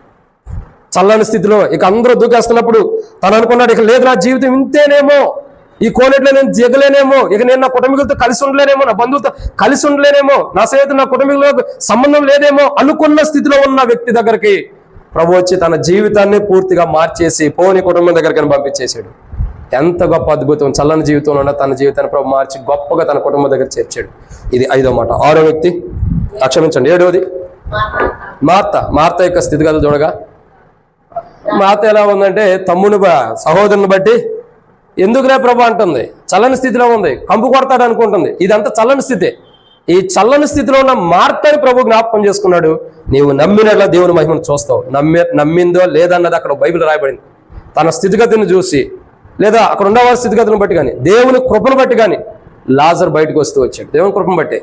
చల్లని స్థితిలో ఇక అందరూ దూకేస్తున్నప్పుడు తను అనుకున్నాడు, ఇక లేదు నా జీవితం ఇంతేనేమో, ఈ కోనేట్లో నేను దిగలేనేమో, ఇక నేను నా కుటుంబీకులతో కలిసి ఉండలేనేమో, నా బంధువులతో కలిసి ఉండలేనేమో, నా స్నేహితులు నా కుటుంబీకులతో సంబంధం లేదేమో అనుకున్న స్థితిలో ఉన్న వ్యక్తి దగ్గరికి ప్రభు వచ్చి తన జీవితాన్ని పూర్తిగా మార్చేసి పోని కుటుంబం దగ్గరికి పంపించేశాడు. ఎంత గొప్ప అద్భుతం! చల్లని జీవితంలో ఉన్న తన జీవితాన్ని ప్రభు మార్చి గొప్పగా తన కుటుంబం దగ్గర చేర్చాడు. ఇది 5వ మాట. 6వ వ్యక్తి, క్షమించండి, 7వది మార్త యొక్క స్థితిగతులు చూడగా, మార్త ఎలా ఉందంటే తమ్ముని సహోదరుని బట్టి ఎందుకులే ప్రభు అంటుంది, చల్లని స్థితిలో ఉంది, కంపు కొడతాడు అనుకుంటుంది. ఇదంతా చల్లని స్థితే. ఈ చల్లని స్థితిలో ఉన్న మార్తని ప్రభు జ్ఞాపకం చేసుకున్నాడు. నీవు నమ్మినట్లా దేవుని మహిమను చూస్తావు. నమ్మిందో లేదన్నది అక్కడ బైబిల్ రాయబడింది. తన స్థితిగతిని చూసి, లేదా అక్కడ ఉన్నవారి స్థితిగతులను బట్టి కానీ, దేవుని కృపను బట్టి కానీ లాజరు బయటకు వస్తూ వచ్చాడు. దేవుని కృపను బట్టి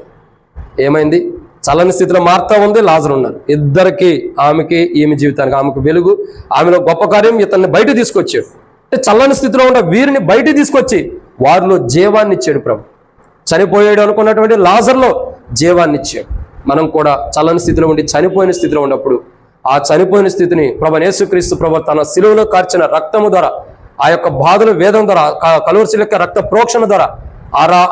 ఏమైంది? చల్లని స్థితిలో మార్తా ఉంది, లాజరు ఉన్నారు. ఇద్దరికి, ఆమెకి ఈమె జీవితానికి, ఆమెకు వెలుగు, ఆమెలో గొప్ప కార్యం ఇతన్ని బయట తీసుకొచ్చాడు. చల్లని స్థితిలో ఉన్న వీరిని బయట తీసుకొచ్చి వారిలో జీవాన్ని ఇచ్చాడు ప్రభు. చనిపోయాడు అనుకున్నటువంటి లాజర్లో జీవాన్ని ఇచ్చాడు. మనం కూడా చల్లని స్థితిలో ఉండి చనిపోయిన స్థితిలో ఉన్నప్పుడు ఆ చనిపోయిన స్థితిని ప్రభు యేసుక్రీస్తు ప్రభు తన శిలువలో కార్చిన రక్తము ద్వారా, ఆ యొక్క బాధల వేదం ద్వారా, కలువరి యొక్క రక్త ప్రోక్షణ ద్వారా,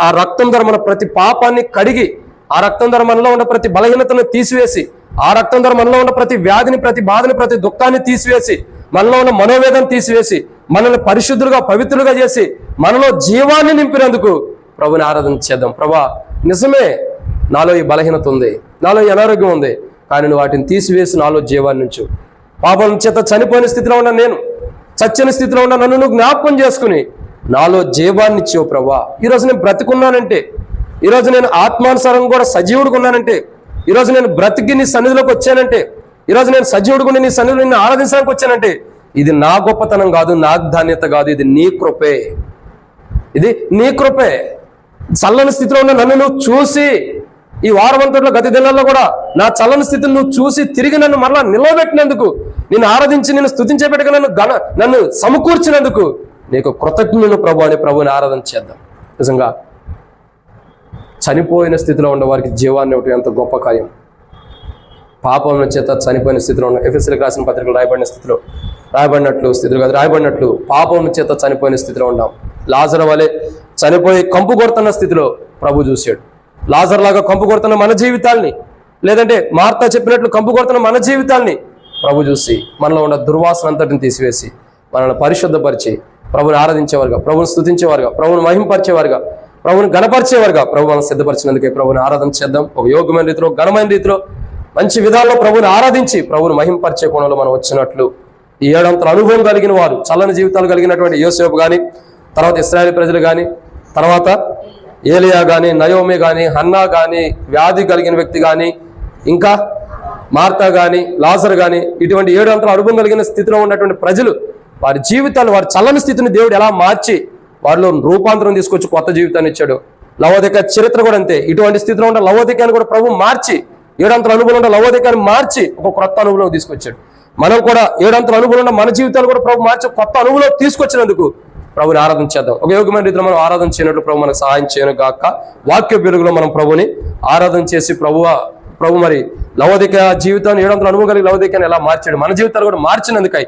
ఆ రక్తం ద్వారా మన ప్రతి పాపాన్ని కడిగి, ఆ రక్తం ద్వారా మనలో ఉన్న ప్రతి బలహీనతను తీసివేసి, ఆ రక్తం ద్వారా మనలో ఉన్న ప్రతి వ్యాధిని, ప్రతి బాధని, ప్రతి దుఃఖాన్ని తీసివేసి, మనలో ఉన్న మనోవేదన తీసివేసి, మనల్ని పరిశుద్ధులుగా పవిత్రులుగా చేసి మనలో జీవాన్ని నింపినందుకు ప్రభుని ఆరాధన చేద్దాం. ప్రభా, నిజమే నాలో ఈ బలహీనత ఉంది, నాలో ఈ అనారోగ్యం ఉంది, కానీ నువ్వు వాటిని తీసివేసి నాలో జీవాన్ని ఉంచు. పాపం చేత చనిపోయిన స్థితిలో ఉన్న నేను, చచ్చిన స్థితిలో ఉన్న నన్ను నువ్వు జ్ఞాపకం చేసుకుని నాలో జీవాన్ని ఇచ్చావు ప్రభా. ఈరోజు నేను బ్రతికున్నానంటే, ఈరోజు నేను ఆత్మానుసారం కూడా సజీవుడిగా ఉన్నానంటే, ఈరోజు నేను బ్రతికి నీ సన్నిధిలోకి వచ్చానంటే, ఈరోజు నేను సజీవుడిగా నీ సన్నిధిలో నిన్ను ఆరాధించడానికి వచ్చానంటే, ఇది నా గొప్పతనం కాదు, నా ధాన్యత కాదు, ఇది నీ కృపే. ఇది నీ కృపే. చల్లని స్థితిలో ఉన్న నన్ను నువ్వు చూసి, ఈ వారమంతట్లో గత దినాల్లో కూడా నా చల్లని స్థితిని నువ్వు చూసి తిరిగి నన్ను మరలా నిలవబెట్టినందుకు, నిన్ను ఆరాధించి నిన్ను స్తుతించేపెట్టుగా నన్ను సమకూర్చినందుకు నీకు కృతజ్ఞులను ప్రభు అని ప్రభుని ఆరాధన చేద్దాం. నిజంగా చనిపోయిన స్థితిలో ఉన్న వారికి జీవాన్ని ఇవ్వటం ఎంత గొప్ప కార్యం. పాపం చేత చనిపోయిన స్థితిలో ఉన్న ఎఫెసీయులకు రాసిన పత్రికలు రాయబడినట్లు పాపం చేత చనిపోయిన స్థితిలో ఉన్నాం. లాజరు వలె చనిపోయి కంపు కొడుతున్న స్థితిలో ప్రభు చూశాడు. లాజరు లాగా కంపు కొడుతున్న మన జీవితాల్ని, లేదంటే మార్తా చెప్పినట్లు కంపు కొడుతున్న మన జీవితాల్ని ప్రభు చూసి మనలో ఉన్న దుర్వాసన అంతటిని తీసివేసి మనల్ని పరిశుద్ధపరిచి ప్రభుని ఆరాధించేవారుగా, ప్రభుని స్తుతించేవారుగా, ప్రభుని మహింపరిచేవారుగా, ప్రభుని గణపరిచేవారుగా ప్రభు మనం సిద్ధపరిచినందుకే ప్రభుని ఆరాధన చేద్దాం. ఒక యోగ్యమైన రీతిలో, ఘనమైన రీతిలో, మంచి విధాల్లో ప్రభుని ఆరాధించి ప్రభుని మహింపరిచే కోణంలో మనం వచ్చినట్లు ఈ 7 అంతల అనుభవం కలిగిన వారు, చల్లని జీవితాలు కలిగినటువంటి యోసేపు కానీ, తర్వాత ఇశ్రాయేలు ప్రజలు కానీ, తర్వాత ఏలియా కానీ, నయోమి కానీ, హన్నా కానీ, వ్యాధి కలిగిన వ్యక్తి కానీ, ఇంకా మార్తా కానీ, లాజరు కానీ, ఇటువంటి 7 అంతల అనుభవం కలిగిన స్థితిలో ఉన్నటువంటి ప్రజలు, వారి జీవితాలు, వారి చల్లని స్థితిని దేవుడు ఎలా మార్చి వారిలో రూపాంతరం తీసుకొచ్చి కొత్త జీవితాన్ని ఇచ్చాడు. లవోదిక చరిత్ర కూడా అంతే. ఇటువంటి స్థితిలో ఉన్న లవోదికాన్ని కూడా ప్రభు మార్చి, 7 అంతల అనుభవం ఉన్న లవోదికాన్ని మార్చి ఒక కొత్త అనుభవం తీసుకొచ్చాడు. మనం కూడా 7 అంతల అనుభవం ఉన్న మన జీవితాలు కూడా ప్రభు మార్చి కొత్త అనుభవం తీసుకొచ్చినందుకు ప్రభుని ఆరాధన చేద్దాం. ఒక యోగ్యమైన రీతిలో మనం ఆరాధన చేయనట్లు ప్రభు మనకు సహాయం చేయను గాక. వాక్య వెలుగులో మనం ప్రభుని ఆరాధన చేసి ప్రభు మరి లవోదిక జీవితాన్ని 7 అంతల అనుభవం కలిగి లవోదికాన్ని ఎలా మార్చాడు, మన జీవితాలు కూడా మార్చినందుకై,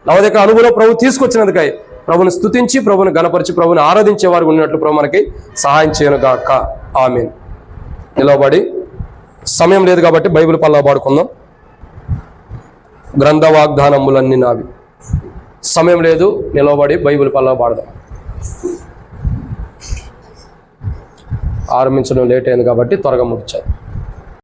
లవోదిక అనుభవం ప్రభు తీసుకొచ్చినందుకై ప్రభుని స్తుతించి, ప్రభుని గణపరిచి, ప్రభుని ఆరాధించే వారు ఉన్నట్లు ప్రభు మనకి సహాయం చేయను గాక. ఆమేన్. నిలబడి, సమయం లేదు కాబట్టి బైబిల్ పల్లా పాడుకుందాం. గ్రంథ వాగ్దానములన్నీ నావి. సమయం లేదు, నిలబడి బైబిల్ పల్లా పాడదాం. ఆరంభించడం లేట్ అయింది కాబట్టి త్వరగా ముగించారు.